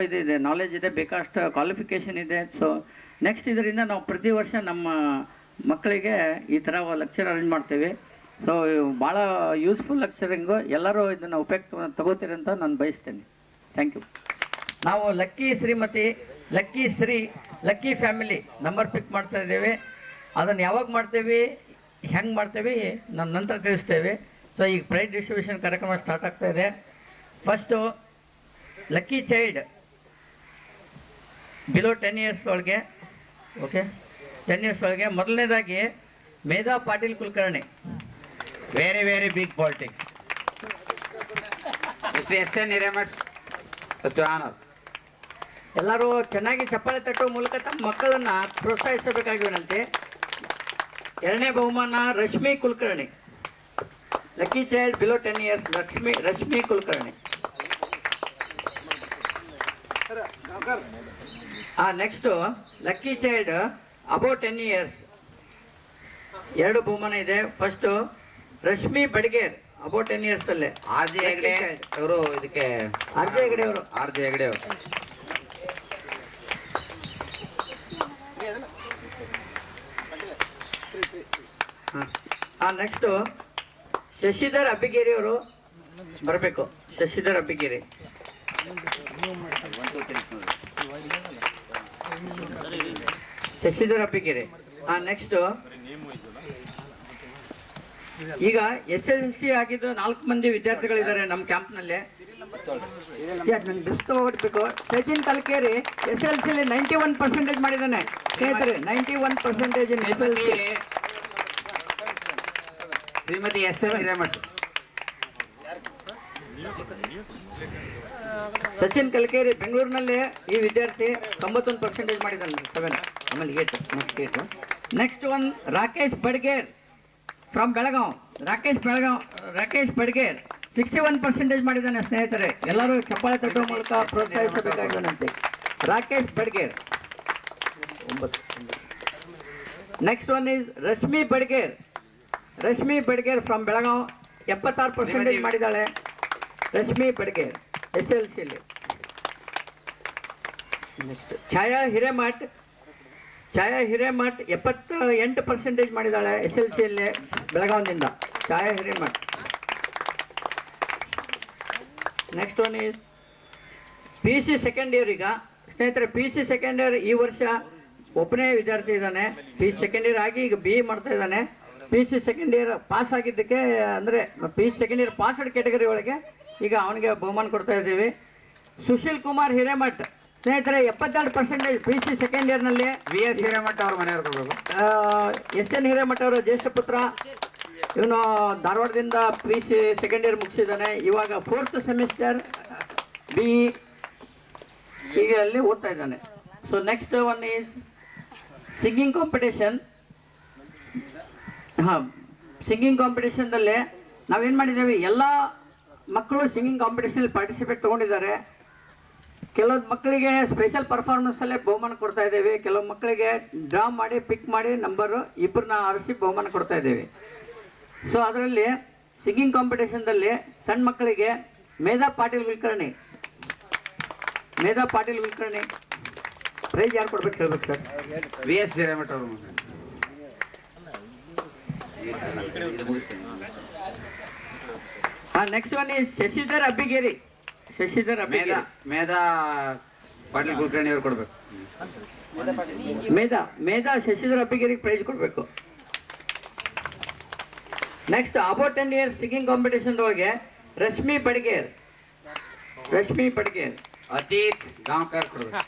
ಇದೆ, ನಾಲೆಜ್ ಇದೆ, ಬೇಕಷ್ಟು ಕ್ವಾಲಿಫಿಕೇಷನ್ ಇದೆ. ಸೊ ನೆಕ್ಸ್ಟ್ ಇದರಿಂದ ನಾವು ಪ್ರತಿ ವರ್ಷ ನಮ್ಮ ಮಕ್ಕಳಿಗೆ ಈ ಥರ ಲೆಕ್ಚರ್ ಅರೇಂಜ್ ಮಾಡ್ತೀವಿ. ಸೊ ಭಾಳ ಯೂಸ್ಫುಲ್ ಲೆಕ್ಚರಿಂಗು, ಎಲ್ಲರೂ ಇದನ್ನು ಉಪಯುಕ್ತ ತಗೋತೀರಿ ಅಂತ ನಾನು ಬಯಸ್ತೇನೆ. Thank you. ನಾವು lucky Shrimati, lucky Shri, lucky family number pick ಮಾಡ್ತಾ ಇದ್ದೇವೆ. ಅದನ್ನು ಯಾವಾಗ ಮಾಡ್ತೇವೆ, ಹೆಂಗೆ ಮಾಡ್ತೇವೆ ನಾನು ನಂತರ ತಿಳಿಸ್ತೇವೆ. ಸೊ ಈಗ ಪ್ರೈಸ್ ಡಿಸ್ಟ್ರಿಬ್ಯೂಷನ್ ಕಾರ್ಯಕ್ರಮ ಸ್ಟಾರ್ಟ್ ಆಗ್ತಾ ಇದೆ. First lucky child below 10 years ಒಳಗೆ, ಓಕೆ, 10 years ಒಳಗೆ ಮೊದಲನೇದಾಗಿ Medha Patil Kulkarni, very very big politics. S N. Hiremath honour. ಎಲ್ಲರೂ ಚೆನ್ನಾಗಿ ಚಪ್ಪಾಳೆ ತಟ್ಟುವ ಮೂಲಕ ತಮ್ಮ ಮಕ್ಕಳನ್ನು ಪ್ರೋತ್ಸಾಹಿಸಬೇಕಾಗಿ ವಿನಂತಿ. ಎರಡನೇ ಬಹುಮಾನ Rashmi Kulkarni, lucky child below 10 years, Rashmi Kulkarni. Next lucky child about 10 years, 2 ಬಹುಮಾನ ಇದೆ. First Rashmi Badiger about 10 years ಅಲ್ಲೇ. ಆರ್ ಜೆ ಹೆಗ್ಡೆ ಅವರು ಇದಕ್ಕೆ, ಆರ್ ಜೆ ಹೆಗ್ಡೆ ಅವರು, ಆರ್ ಜೆ ಹೆಗ್ಡೆ ಅವರು. ನೆಕ್ಸ್ಟು ಶಶಿಧರ್ ಅಬ್ಬಿಗೇರಿ ಅವರು ಬರಬೇಕು. ಶಶಿಧರ್ ಅಬ್ಬಿಗೇರಿ. ಶಶಿಧರ್ ಅಬ್ಬಿಗೇರಿ. ನೆಕ್ಸ್ಟು ಈಗ SSLC ಆಗಿದ್ದು 4 ಮಂದಿ ವಿದ್ಯಾರ್ಥಿಗಳಿದ್ದಾರೆ ನಮ್ಮ ಕ್ಯಾಂಪ್ನಲ್ಲಿ. ತಗೋಬೇಕು. ಸಚಿನ್ ಕಲ್ಕೇರಿ SSLC 91% ಮಾಡಿದ್ದಾನೆ ಸ್ನೇಹಿತರೆ, 91% ಇನ್ SSLC. ಶ್ರೀಮತಿ ಎಸ್.ಎನ್. ಹಿರೇಮಠ್. ಸಚಿನ್ ಕಲ್ಕೇರಿ ಬೆಂಗಳೂರಿನಲ್ಲಿ ಈ ವಿದ್ಯಾರ್ಥಿ 91% ಮಾಡಿದ್ದಾನೆ, 7. ಆಮೇಲೆ 8. Next one Rakesh Badiger from Belgaum. Rakesh Badiger 61% ಮಾಡಿದ್ದಾನೆ ಸ್ನೇಹಿತರೆ. ಎಲ್ಲರೂ ಚಪ್ಪಾಳೆ ತಟ್ಟುವ ಮೂಲಕ ಪ್ರೋತ್ಸಾಹಿಸಬೇಕಾಗಿರುವಂತೆ. Rakesh Badiger 9. Next one is Rashmi Badiger from Belgaum, 76% ಮಾಡಿದ್ದಾಳೆ ರಶ್ಮಿ ಬಡ್ಗೇರ್ SSLCಯಲ್ಲಿ. ನೆಕ್ಸ್ಟ್ ಛಾಯಾ ಹಿರೇಮಠ್ 78% ಮಾಡಿದ್ದಾಳೆ SSLCಯಲ್ಲಿ ಬೆಳಗಾವಿನಿಂದ. Chhaya Hiremath. Next one is PUC second year. ಈಗ ಸ್ನೇಹಿತರೆ PUC ಸೆಕೆಂಡ್ ಇಯರ್ ಈ ವರ್ಷ ಒಬ್ಬನೇ ವಿದ್ಯಾರ್ಥಿ ಇದ್ದಾನೆ. PUC ಸೆಕೆಂಡ್ ಇಯರ್ ಆಗಿ ಈಗ BE ಮಾಡ್ತಾ ಇದ್ದಾನೆ. PUC ಸೆಕೆಂಡ್ ಇಯರ್ ಪಾಸ್ ಆಗಿದ್ದಕ್ಕೆ, ಅಂದರೆ PUC second year passed category ಒಳಗೆ ಈಗ ಅವನಿಗೆ ಬಹುಮಾನ ಕೊಡ್ತಾ ಇದ್ದೀವಿ. ಸುಶೀಲ್ ಕುಮಾರ್ ಹಿರೇಮಠ್ ಸ್ನೇಹಿತರೆ 72% PUC ಸೆಕೆಂಡ್ ಇಯರ್ನಲ್ಲಿ. V.S. ಹಿರೇಮಠ್ ಅವ್ರ ಮನೆಯವ್ರು ಕೊಡಬೇಕು. S.N. ಹಿರೇಮಠ್ ಅವರ ಜ್ಯೇಷ್ಠ ಪುತ್ರ. ಇವನು ಧಾರವಾಡದಿಂದ PUC ಸೆಕೆಂಡ್ ಇಯರ್ ಮುಗಿಸಿದ್ದಾನೆ. ಇವಾಗ 4th ಸೆಮಿಸ್ಟರ್ BE ಈಗ ಅಲ್ಲಿ ಓದ್ತಾ ಇದ್ದಾನೆ. So next one is singing competition. Singing ಕಾಂಪಿಟೇಷನ್ದಲ್ಲಿ ನಾವೇನು ಮಾಡಿದ್ದೇವೆ, ಎಲ್ಲ ಮಕ್ಕಳು ಸಿಂಗಿಂಗ್ ಕಾಂಪಿಟೇಷನ್ ಪಾರ್ಟಿಸಿಪೇಟ್ ತೊಗೊಂಡಿದ್ದಾರೆ. ಕೆಲವೊಂದು ಮಕ್ಕಳಿಗೆ ಸ್ಪೆಷಲ್ ಪರ್ಫಾರ್ಮೆನ್ಸಲ್ಲೇ ಬಹುಮಾನ ಕೊಡ್ತಾ ಇದ್ದೇವೆ. ಕೆಲವು ಮಕ್ಕಳಿಗೆ ಡ್ರಾ ಮಾಡಿ ಪಿಕ್ ಮಾಡಿ ನಂಬರು 2 ಆರಿಸಿ ಬಹುಮಾನ ಕೊಡ್ತಾ ಇದ್ದೇವೆ. ಸೊ ಅದರಲ್ಲಿ ಸಿಂಗಿಂಗ್ ಕಾಂಪಿಟೇಷನ್ದಲ್ಲಿ ಸಣ್ಣ ಮಕ್ಕಳಿಗೆ ಮೇಧಾ ಪಾಟೀಲ್ ಕುಲಕರ್ಣಿ ಪ್ರೈಸ್ ಯಾರು ಕೊಡ್ಬೇಕು ಹೇಳ್ಬೇಕು ಸರ್? V.S. ಹಿರೇಮಠ್ ಅವರು. Next one is Shashidhar Abbigeri. Medha Patil Kulkarni ಅವ್ರು ಕೊಡ್ಬೇಕು. ಮೇಧಾ ಶಶಿಧರ್ ಅಬ್ಬಿಗೇರಿಗೆ ಪ್ರೈಸ್ ಕೊಡಬೇಕು. Next about 10 years singing competition ಒಳಗೆ ರಶ್ಮಿ ಬಡ್ಗೇರ್ ಅತೀತ್ ಗಾಂವ್ಕರ್ ಕೊಡ್ಬೇಕು.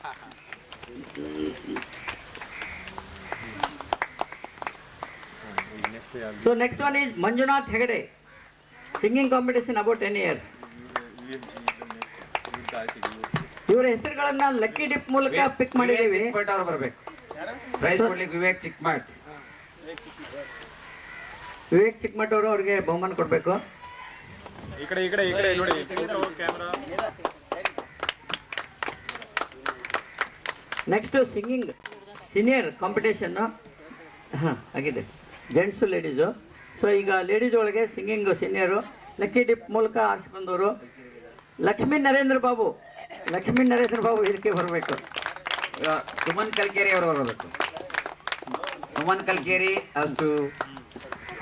So next one is Manjunath Hegde, singing competition about 10 years. ಇವರ ಹೆಸರುಗಳನ್ನ ಲಕ್ಕಿ ಡಿಪ್ ಮೂಲಕ ಪಿಕ್ ಮಾಡಿದ್ದೀವಿ. ಅವ್ರು ಬರ್ಬೇಕು. ಪ್ರೈಸ್ ಕೊಡ್ಲಿಕ್ಕೆ ವಿವೇಕ್ ಚಿಕ್ಕಮಠ್ ಅವರು ಅವ್ರಿಗೆ ಬಹುಮಾನ ಕೊಡಬೇಕು. ನೆಕ್ಸ್ಟ್ ಸಿಂಗಿಂಗ್ ಸೀನಿಯರ್ ಕಾಂಪಿಟೇಷನ್ ಆಗಿದೆ, ಜೆಂಟ್ಸು ಲೇಡೀಸು. ಸೊ ಈಗ ಲೇಡೀಸ್ ಒಳಗೆ ಸಿಂಗಿಂಗ್ ಸೀನಿಯರು ಲಕ್ಕಿ ಡಿಪ್ ಮೂಲಕ ಆರಿಸಿ ಬಂದವರು. ಲಕ್ಷ್ಮೀ ನರೇಂದ್ರ ಬಾಬು ಲಕ್ಷ್ಮೀ ನರೇಂದ್ರ ಬಾಬು ಇದಕ್ಕೆ ಬರಬೇಕು. ಸುಮನ್ ಕಲ್ಕೇರಿ ಅವರು ಬರಬೇಕು. ಸುಮನ್ ಕಲ್ಕೇರಿ ಅಷ್ಟು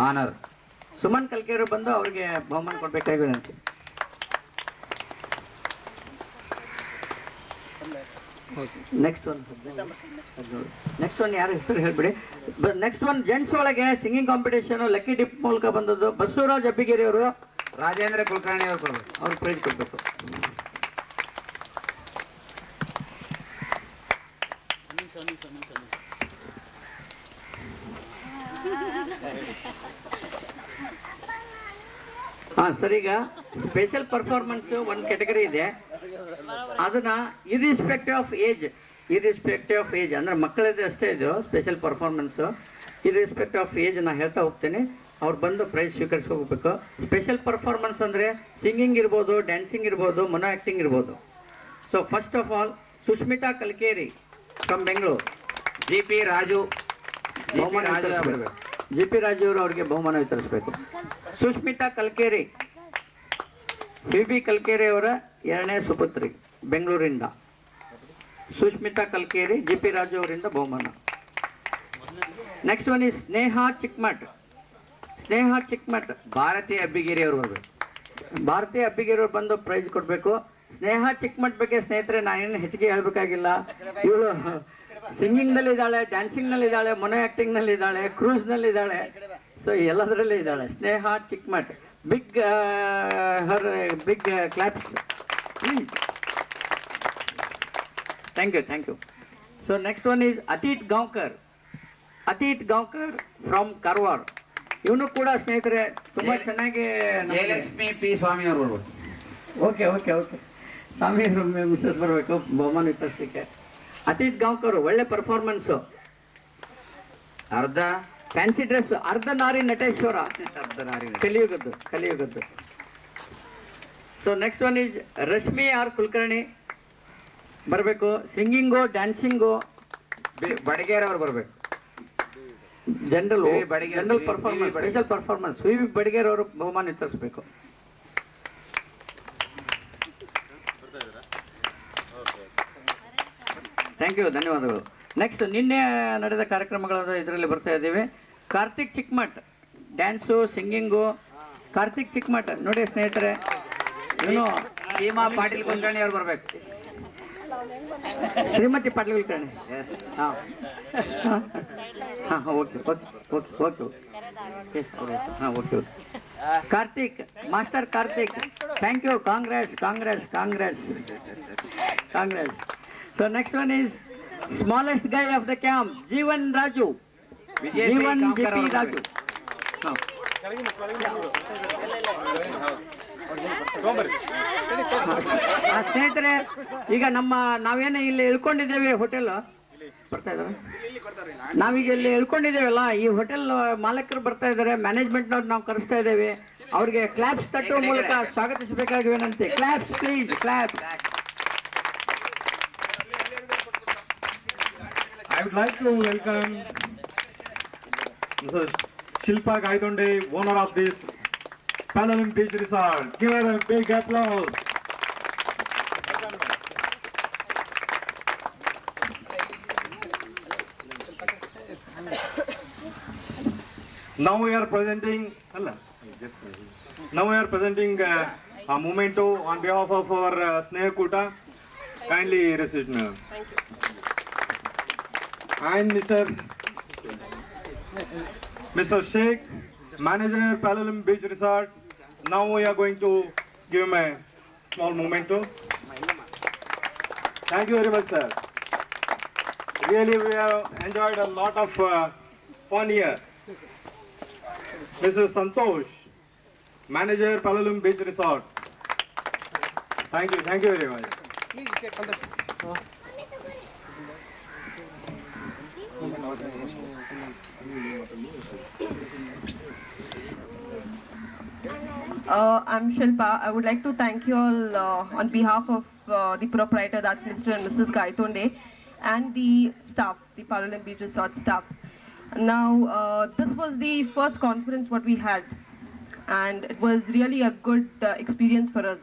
ಆನರ್. ಸುಮನ್ ಕಲ್ಕೇರಿ ಬಂದು ಅವ್ರಿಗೆ ಬಹುಮಾನ ಕೊಡ್ಬೇಕಾಗಿ ವಿನಂತಿ. ನೆಕ್ಸ್ಟ್ ಒನ್ ಯಾರ ಹೆಸರು ಹೇಳ್ಬಿಡಿ. ನೆಕ್ಸ್ಟ್ ಒನ್ ಜೆಂಟ್ಸ್ ಒಳಗೆ ಸಿಂಗಿಂಗ್ ಕಾಂಪಿಟೇಷನ್ ಲಕ್ಕಿ ಡಿಪ್ ಮೂಲಕ ಬಂದದ್ದು ಬಸವರಾಜ್ ಅಬ್ಬಿಗೇರಿ ಅವರು. ರಾಜೇಂದ್ರ ಕುಲಕರ್ಣಿ ಅವರು ಕೊಡ್ಬೇಕು. ಅವ್ರು ಪ್ರೈಸ್ ಕೊಡ್ಬೇಕು. ಸರ್, ಈಗ ಸ್ಪೆಷಲ್ ಪರ್ಫಾರ್ಮೆನ್ಸ್ ಒಂದು ಕ್ಯಾಟಗರಿ ಇದೆ. ಅದನ್ನ ಇರ್ರಿಸ್ಪೆಕ್ಟಿವ್ ಆಫ್ ಏಜ್ ಅಂದ್ರೆ ಮಕ್ಕಳದ್ದು ಅಷ್ಟೇ ಇದು ಸ್ಪೆಷಲ್ ಪರ್ಫಾರ್ಮೆನ್ಸ್. ಇರ್ರಿಸ್ಪೆಕ್ಟಿವ್ ಆಫ್ ಏಜ್ ನಾ ಹೇಳ್ತಾ ಹೋಗ್ತೇನೆ. ಅವ್ರು ಬಂದು ಪ್ರೈಸ್ ಸ್ವೀಕರಿಸ್ಕೋಬೇಕು. ಸ್ಪೆಷಲ್ ಪರ್ಫಾರ್ಮೆನ್ಸ್ ಅಂದ್ರೆ ಸಿಂಗಿಂಗ್ ಇರ್ಬೋದು, ಡ್ಯಾನ್ಸಿಂಗ್ ಇರ್ಬೋದು, ಮೊನೋ ಆಕ್ಟಿಂಗ್ ಇರ್ಬೋದು. So first of all Sushmita Kalkeri from Bengaluru. G P Raju ಅವರು ಅವ್ರಿಗೆ ಬಹುಮಾನ ವಿತರಿಸಬೇಕು. ಸುಷ್ಮಿತಾ ಕಲ್ಕೇರಿ, ಬಿ ಕಲ್ಕೇರಿ ಅವರ ಎರಡನೇ ಸುಪುತ್ರಿ ಬೆಂಗಳೂರಿಂದ. ಸುಷ್ಮಿತಾ ಕಲ್ಕೇರಿ, ಜಿ ಪಿ ರಾಜು ಅವರಿಂದ ಬಹುಮಾನ. Next one is Sneha Chikmath. Bharati Abbigeri ಅವರು ಬರಬೇಕು. ಭಾರತೀಯ ಅಬ್ಬಿಗೇರಿ ಅವರು ಬಂದು ಪ್ರೈಸ್ ಕೊಡಬೇಕು. ಸ್ನೇಹಾ ಚಿಕ್ಮಠ್ ಬಗ್ಗೆ ಸ್ನೇಹಿತರೆ ನಾನೇನು ಹೆಚ್ಚಿಗೆ ಹೇಳ್ಬೇಕಾಗಿಲ್ಲ. ಇವಳು ಸಿಂಗಿಂಗ್ ನಲ್ಲಿ ಇದ್ದಾಳೆ, ಡ್ಯಾನ್ಸಿಂಗ್ ನಲ್ಲಿ ಇದ್ದಾಳೆ, ಮೊನೋ ಆಕ್ಟಿಂಗ್ ನಲ್ಲಿ ಇದ್ದಾಳೆ, ಕ್ರೂಸ್ ನಲ್ಲಿ ಇದ್ದಾಳೆ. ಸೊ ಎಲ್ಲದರಲ್ಲೇ ಇದ್ದಾಳೆ Sneha Chikmath. Big claps. Thank you. So next one is Atit Gaonkar from Karwar. ಇವನು ಕೂಡ ಸ್ನೇಹಿತರೆ ತುಂಬಾ ಚೆನ್ನಾಗಿ. ಜಯಲಕ್ಷ್ಮಿ ಪಿ ಸ್ವಾಮಿ ಅವರು ಬರ್ಬೋದು. ಓಕೆ ಸ್ವಾಮಿ ಮಿಸ್ಸಸ್ ಬರಬೇಕು ಬಹುಮಾನ ವಿತರಿಸಲಿಕ್ಕೆ. ಅತೀತ್ ಗಾಂವ್ಕರ್ ಒಳ್ಳೆ ಪರ್ಫಾರ್ಮೆನ್ಸ್. ಅರ್ಧ ಫ್ಯಾನ್ಸಿ ಡ್ರೆಸ್, ಅರ್ಧನಾರಿ ನಟೇಶ್ವರ, ಕಲಿಯುಗದ್ದು. So next one is Rashmi R Kulkarni ಬರಬೇಕು. Singing, dancing. ಬಡಗೇರ್ ಅವರು ಬರಬೇಕು. General performance, special performance V V Badiger ಅವರು ಬಹುಮಾನ ವಿತರಿಸಬೇಕು. ಥ್ಯಾಂಕ್ ಯು, ಧನ್ಯವಾದಗಳು. ನೆಕ್ಸ್ಟ್ ನಿನ್ನೆ ನಡೆದ ಕಾರ್ಯಕ್ರಮಗಳ ಇದರಲ್ಲಿ ಬರ್ತಾ ಇದ್ದೀವಿ. Karthik Chikmath, dance, singing. ಕಾರ್ತಿಕ್ ಚಿಕ್ಮಠ್ ನೋಡಿ ಸ್ನೇಹಿತರೆ, ಇವನು ಸೀಮಾ ಪಾಟೀಲ್ ಕುಲಕರ್ಣಿ ಅವರು ಬರಬೇಕು. Shrimati Patil Kulkarni. Okay. Karthik, master Karthik, thank you. Congress. So next one is smallest guy of the camp, Jeevan Raju. Jeevan JP Raju. ಸ್ನೇಹಿತರೆ, ಈಗ ನಾವೇನು ಇಲ್ಲಿ ಇಳ್ಕೊಂಡಿದ್ದೇವೆ ಹೋಟೆಲ್ ಬರ್ತಾ ಇದ್ದಾರೆ. ನಾವೀಗ ಇಲ್ಲಿ ಇಳ್ಕೊಂಡಿದ್ದೇವಲ್ಲ, ಈ ಹೋಟೆಲ್ ಮಾಲಕರು ಬರ್ತಾ ಇದ್ದಾರೆ, ಮ್ಯಾನೇಜ್ಮೆಂಟ್ನವ್ರು ನಾವು ಕರೆಸ್ತಾ ಇದ್ದೇವೆ. ಅವ್ರಿಗೆ ಕ್ಲಾಪ್ಸ್ ತಟ್ಟುವ ಮೂಲಕ ಸ್ವಾಗತಿಸಬೇಕಾಗಿ ವಿನಂತಿ. Claps please, claps. I would like to welcome Mrs. Shilpa Gaitonde, owner of this Palalim Beach Resort. Give her a big applause. Now we are presenting a memento on behalf of our Sneha Kuta. Kindly receive now. Thank you. And Mr. Sheikh, manager Palalim Beach Resort. Now we are going to give him a small memento. Thank you very much, sir. Really, we have enjoyed a lot of fun here. Mrs. Santosh, manager Palalim Beach Resort. Thank you very much. I'm Shilpa. I would like to thank you all on behalf of the proprietor, that's Mr. and Mrs. Gaitonde, and the staff, the Palalim Beach Resort staff. Now, this was the first conference what we had, and it was really a good experience for us.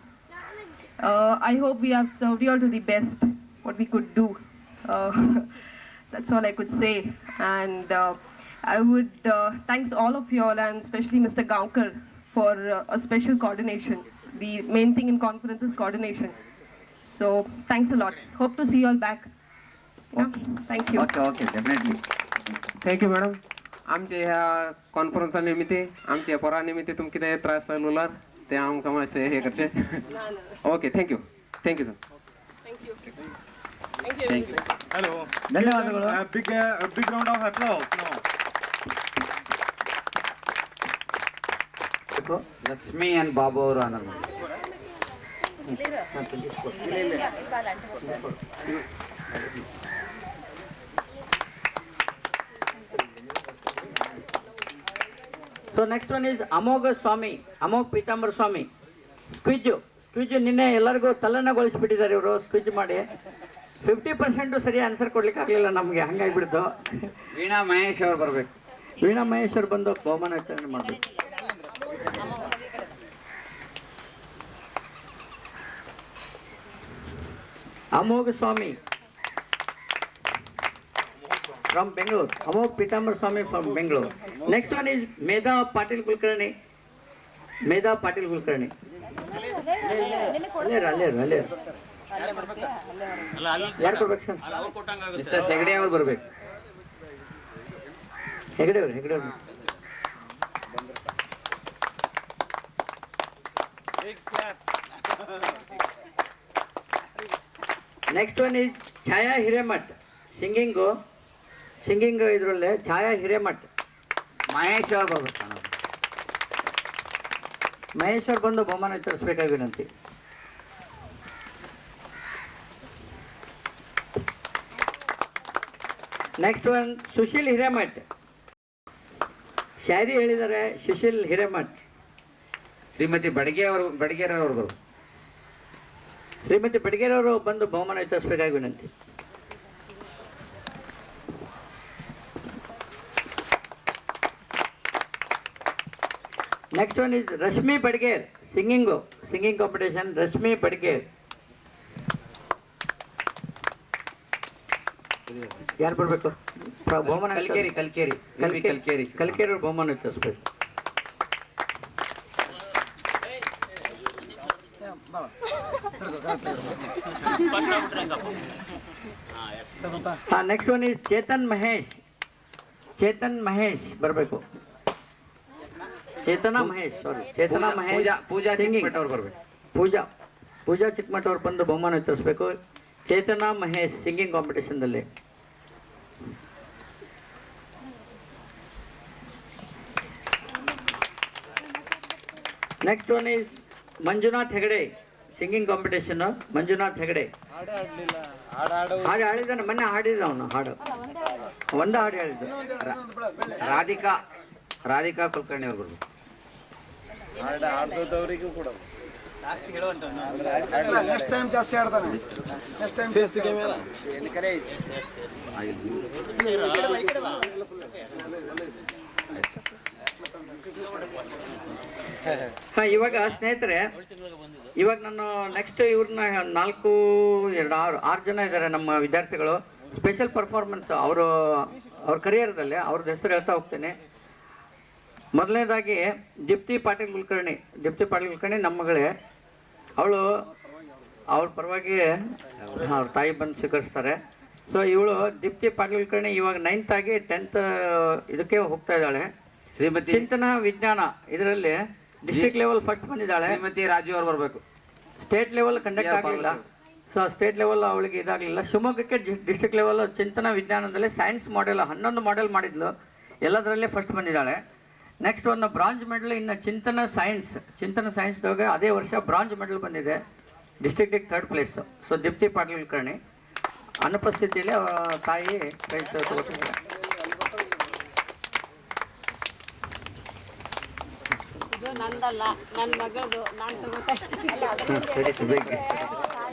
I hope we have served you all to the best, what we could do. That's all I could say. And I would thanks all of you all, and especially Mr. Gaonkar for a special coordination. The main thing in conference is coordination. So thanks a lot. Hope to see you all back. Yeah, thank you. Okay definitely. Thank you madam. आमच्या ह्या कॉन्फरन्सा निमित्ते आमच्या परा निमित्ते तुम कितें त्रास उरलात ते आमकां मातशें हे करचे. Okay thank you sir. Hello. ಧನ್ಯವಾದಗಳು. A big round of applause. No. Lakshmi and Babu ಅವರು ಅನ್ನೋದು. ಸೊ ನೆಕ್ಸ್ಟ್ ಒನ್ ಇಸ್ ಅಮೋಘ ಸ್ವಾಮಿ, ಅಮೋಘ ಪೀತಾಂಬರ ಸ್ವಾಮಿ. ಸ್ಕ್ವಿಜ್ ನಿನ್ನೆ ಎಲ್ಲರಿಗೂ ತಲ್ಲಣಗೊಳಿಸ್ಬಿಟ್ಟಿದ್ದಾರೆ ಇವರು ಸ್ಕ್ವಿಜ್ ಮಾಡಿ. 50% ಸರಿ ಆನ್ಸರ್ ಕೊಡ್ಲಿಕ್ಕೆ ಆಗಲಿಲ್ಲ ನಮಗೆ, ಹಂಗಾಗಿಬಿಡ್ತು. ವೀಣಾ ಮಹೇಶ್ ಅವ್ರು ಬರ್ಬೇಕು. ವೀಣಾ ಮಹೇಶ್ ಅವ್ರು ಬಂದು ಬಹುಮಾನ ವಿತರಣೆ ಮಾಡಬೇಕು. ಅಮೋಘ ಸ್ವಾಮಿ from Bangalore. Amog Pitambar Swami from Bangalore. Next one is Medha Patil Kulkarni. Medha Patil Kulkarni. ಅಲ್ಲೇ ಯಾರು ಕೊಡ್ಬೇಕು ಸರ್? ಮಿಸ್ಟರ್ ಹೆಗಡೆ ಅವ್ರು ಬರ್ಬೇಕು. ಹೆಗಡೆ ಅವ್ರು. Next one is Chaya Hiremath. Singing ಇದರಲ್ಲೇ ಛಾಯಾ ಹಿರೇಮಠ್. ಮಹೇಶ್ ಅವ್ರು ಬರ್ಬೇಕು. ಮಹೇಶ್ ಅವ್ರು ಬಂದು ಬಹುಮಾನ ವಿತರಿಸಬೇಕಾಗಿ ವಿನಂತಿ. Next one Sushil Hiremath. ಶಾಯರಿ ಹೇಳಿದ್ದಾರೆ ಸುಶೀಲ್ ಹಿರೇಮಠ್. ಶ್ರೀಮತಿ ಬಡಗೇರ್ ಅವ್ರು ಬರ್ಬೇಕು. ಶ್ರೀಮತಿ ಬಡಗೇರವರು ಬಂದು ಬಹುಮಾನ ವಿತರಿಸಬೇಕಾಗಿ ವಿನಂತಿ. Next one is Rashmi Badiger. Singing competition Rashmi Badiger. ಯಾರು ಬರಬೇಕು? ಬಹುಮಾನ ಕಲ್ಕೇರಿ ಅವ್ರು ಬಹುಮಾನ ವಿತರಿಸಬೇಕು. Next one is Chetan Mahesh ಬರಬೇಕು. ಚೇತನಾ ಮಹೇಶ್ ಪೂಜಾ ಚಿಕ್ಕಮಠ ಅವ್ರು ಬರ್ಬೇಕು. ಪೂಜಾ ಚಿಕ್ಕಮಠ ಅವ್ರು ಬಂದು ಬಹುಮಾನ ವಿತರಿಸಬೇಕು. ಚೇತನಾ ಮಹೇಶ್ ಸಿಂಗಿಂಗ್ ಕಾಂಪಿಟೇಷನ್ದಲ್ಲಿ. Next one is Manjunath Hegde. Singing competition Manjunath Hegde. ಹಾಡು ಹಾಡಿದ್ದಾನೆ, ಮೊನ್ನೆ ಹಾಡಿದ ಅವನು ಹಾಡು ಒಂದು ಹಾಡು ಹೇಳಿದ್ದು. ರಾಧಿಕಾ ಕುಲಕರ್ಣಿ ಅವ್ರು ಬರ್ಬೇಕು. ನೆಕ್ಸ್ಟ್ ಟೈಮ್ ಜಾಸ್ತಿ ಆಡ್ತಾನೆ. Next time face the camera. ಇವಾಗ ಸ್ನೇಹಿತರೆ, ಇವಾಗ ನಾನು ನೆಕ್ಸ್ಟ್ ಇವ್ರನ್ನ 4, 2, 6 ಜನ ಇದ್ದಾರೆ ನಮ್ಮ ವಿದ್ಯಾರ್ಥಿಗಳು. ಸ್ಪೆಷಲ್ ಪರ್ಫಾರ್ಮೆನ್ಸ್ ಅವ್ರ ಕರಿಯರ್ದಲ್ಲಿ ಅವ್ರದ್ದು ಹೆಸರು ಹೇಳ್ತಾ ಹೋಗ್ತೇನೆ. ಮೊದಲನೇದಾಗಿ ದೀಪ್ತಿ ಪಾಟೀಲ್ ಕುಲಕರ್ಣಿ ನಮ್ಮ ಮಗಳೇ. ಅವಳು ಅವ್ರ ಪರವಾಗಿ ಅವ್ರ ತಾಯಿ ಬಂದು ಸ್ವೀಕರಿಸ್ತಾರೆ. ಸೊ ಇವಳು ದೀಪ್ತಿ ಪಾಟೀಲ್ ಕುಲಕರ್ಣಿ ಇವಾಗ 9th ಆಗಿ 10th ಇದಕ್ಕೆ ಹೋಗ್ತಾ ಇದ್ದಾಳೆ. ಶ್ರೀಮತಿ ಚಿಂತನ ವಿಜ್ಞಾನ ಇದರಲ್ಲಿ ಡಿಸ್ಟ್ರಿಕ್ಟ್ ಲೆವೆಲ್ ಫಸ್ಟ್ ಬಂದಿದ್ದಾಳೆ. ಶ್ರೀಮತಿ ರಾಜು ಅವ್ರು ಬರ್ಬೇಕು. ಸ್ಟೇಟ್ ಲೆವೆಲ್ ಕಂಡಕ್ಟ್ ಆಗಲಿಲ್ಲ. ಸೊ ಸ್ಟೇಟ್ ಲೆವೆಲ್ ಅವಳಿಗೆ ಇದಾಗಲಿಲ್ಲ. ಶಿವಮೊಗ್ಗಕ್ಕೆ ಡಿಸ್ಟ್ರಿಕ್ಟ್ ಲೆವೆಲ್ ಚಿಂತನ ವಿಜ್ಞಾನದಲ್ಲಿ ಸೈನ್ಸ್ ಮಾಡೆಲ್ 11 ಮಾಡೆಲ್ ಮಾಡಿದ್ಲು. ಎಲ್ಲದರಲ್ಲೇ ಫಸ್ಟ್ ಬಂದಿದ್ದಾಳೆ. ನೆಕ್ಸ್ಟ್ ಒಂದು ಬ್ರಾಂಜ್ ಮೆಡಲ್ ಇನ್ನು ಚಿಂತನ ಸೈನ್ಸ್ದಾಗ ಅದೇ ವರ್ಷ ಬ್ರಾಂಜ್ ಮೆಡಲ್ ಬಂದಿದೆ. ಡಿಸ್ಟ್ರಿಕ್ಟಿಗೆ 3rd place. So Deepti Patil Kulkarni ಅನುಪಸ್ಥಿತಿಯಲ್ಲಿ ಅವರ ತಾಯಿ ಪ್ರೈಸ್ ತಗೋತಿದ್ದಾರೆ.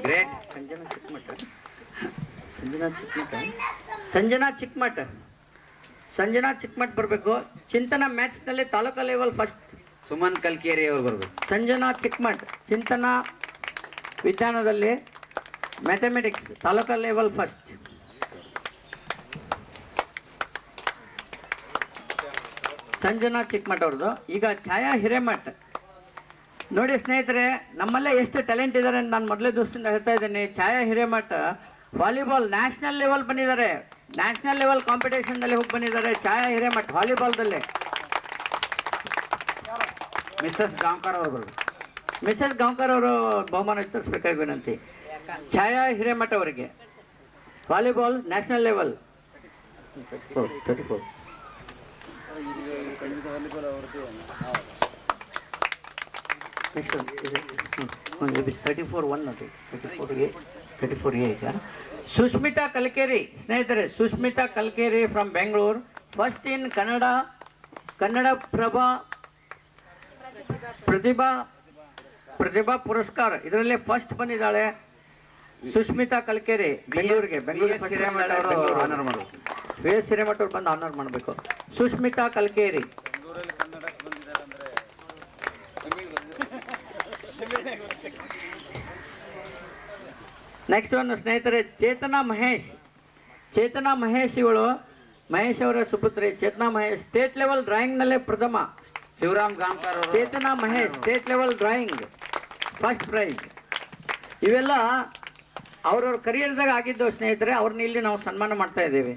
ಗ್ರೇಟ್. ಸಂಜನಾ ಚಿಕ್ಕಮಠ ಬರಬೇಕು. ಚಿಂತನ ಮ್ಯಾಥ್ಸ್ನಲ್ಲಿ ತಾಲೂಕಾ ಲೆವೆಲ್ ಫಸ್ಟ್. ಸುಮನ್ ಕಲ್ಕೇರಿ ಅವ್ರು ಬರ್ಬೇಕು. ಸಂಜನಾ ಚಿಕ್ಕಮಠ ಚಿಂತನ ವಿಜ್ಞಾನದಲ್ಲಿ mathematics taluka level first. Sanjana Chikkamath ಅವ್ರದ್ದು. ಈಗ ಛಾಯಾ ಹಿರೇಮಠ್ ನೋಡಿ ಸ್ನೇಹಿತರೆ, ನಮ್ಮಲ್ಲೇ ಎಷ್ಟು ಟ್ಯಾಲೆಂಟ್ ಇದ್ದಾರೆ ಅಂತ ನಾನು ಮೊದಲೇ ದಿವಸದಿಂದ ಹೇಳ್ತಾ ಇದ್ದೀನಿ. ಛಾಯಾ ಹಿರೇಮಠ್ ವಾಲಿಬಾಲ್ ನ್ಯಾಷನಲ್ ಲೆವೆಲ್ ಬಂದಿದ್ದಾರೆ, ನ್ಯಾಷನಲ್ ಲೆವೆಲ್ ಕಾಂಪಿಟೇಷನ್ನಲ್ಲಿ ಹೋಗಿ ಬಂದಿದ್ದಾರೆ ಛಾಯಾ ಹಿರೇಮಠ್ ವಾಲಿಬಾಲ್ದಲ್ಲಿ. ಮಿಸಸ್ ಗಾಂವ್ಕರ್ ಅವರು ಬರ್ಬೇಕು. ಮಿಸಸ್ ಗಾಂವ್ಕರ್ ಅವರು ಬಹುಮಾನ ವಿತರಿಸಬೇಕಾಗಿ ವಿನಂತಿ. ಛಾಯಾ ಹಿರೇಮಠ್ ಅವರಿಗೆ ವಾಲಿಬಾಲ್ ನ್ಯಾಷನಲ್ ಲೆವೆಲ್ 34. ನೆಕ್ಸ್ಟ್ 34 ಅದು 34A ಈಗ ಸುಷ್ಮಿತಾ ಕಲ್ಕೇರಿ. ಸ್ನೇಹಿತರೆ, Sushmita Kalkeri from Bengaluru, first in Kannada ಪ್ರತಿಭಾ ಪುರಸ್ಕಾರ ಇದರಲ್ಲಿ ಫಸ್ಟ್ ಬಂದಿದ್ದಾಳೆ ಸುಷ್ಮಿತಾ ಕಲ್ಕೇರಿ ಬೆಂಗಳೂರಿಗೆ. ಆನರ್ ಮಾಡಬೇಕು. ವಿ.ಎಸ್. ಹಿರೇಮಠ ಅವ್ರು ಬಂದು ಆನರ್ ಮಾಡಬೇಕು. ಸುಷ್ಮಿತಾ ಕಲ್ಕೇರಿ. ನೆಕ್ಸ್ಟ್ ಒಂದು ಸ್ನೇಹಿತರೆ ಚೇತನಾ ಮಹೇಶ್ ಇವಳು ಮಹೇಶ್ ಅವರ ಸುಪುತ್ರಿ Chetana Mahesh state level drawing ನಲ್ಲೇ ಪ್ರಥಮ. ಶಿವರಾಮ್ ಗಾಂವ್ಕರ್ ಅವರು. Chetana Mahesh state level drawing first prize. ಇವೆಲ್ಲ ಅವ್ರವ್ರ ಕರಿಯರ್ದಾಗ ಆಗಿದ್ದು ಸ್ನೇಹಿತರೆ, ಅವ್ರನ್ನ ಇಲ್ಲಿ ನಾವು ಸನ್ಮಾನ ಮಾಡ್ತಾ ಇದ್ದೀವಿ.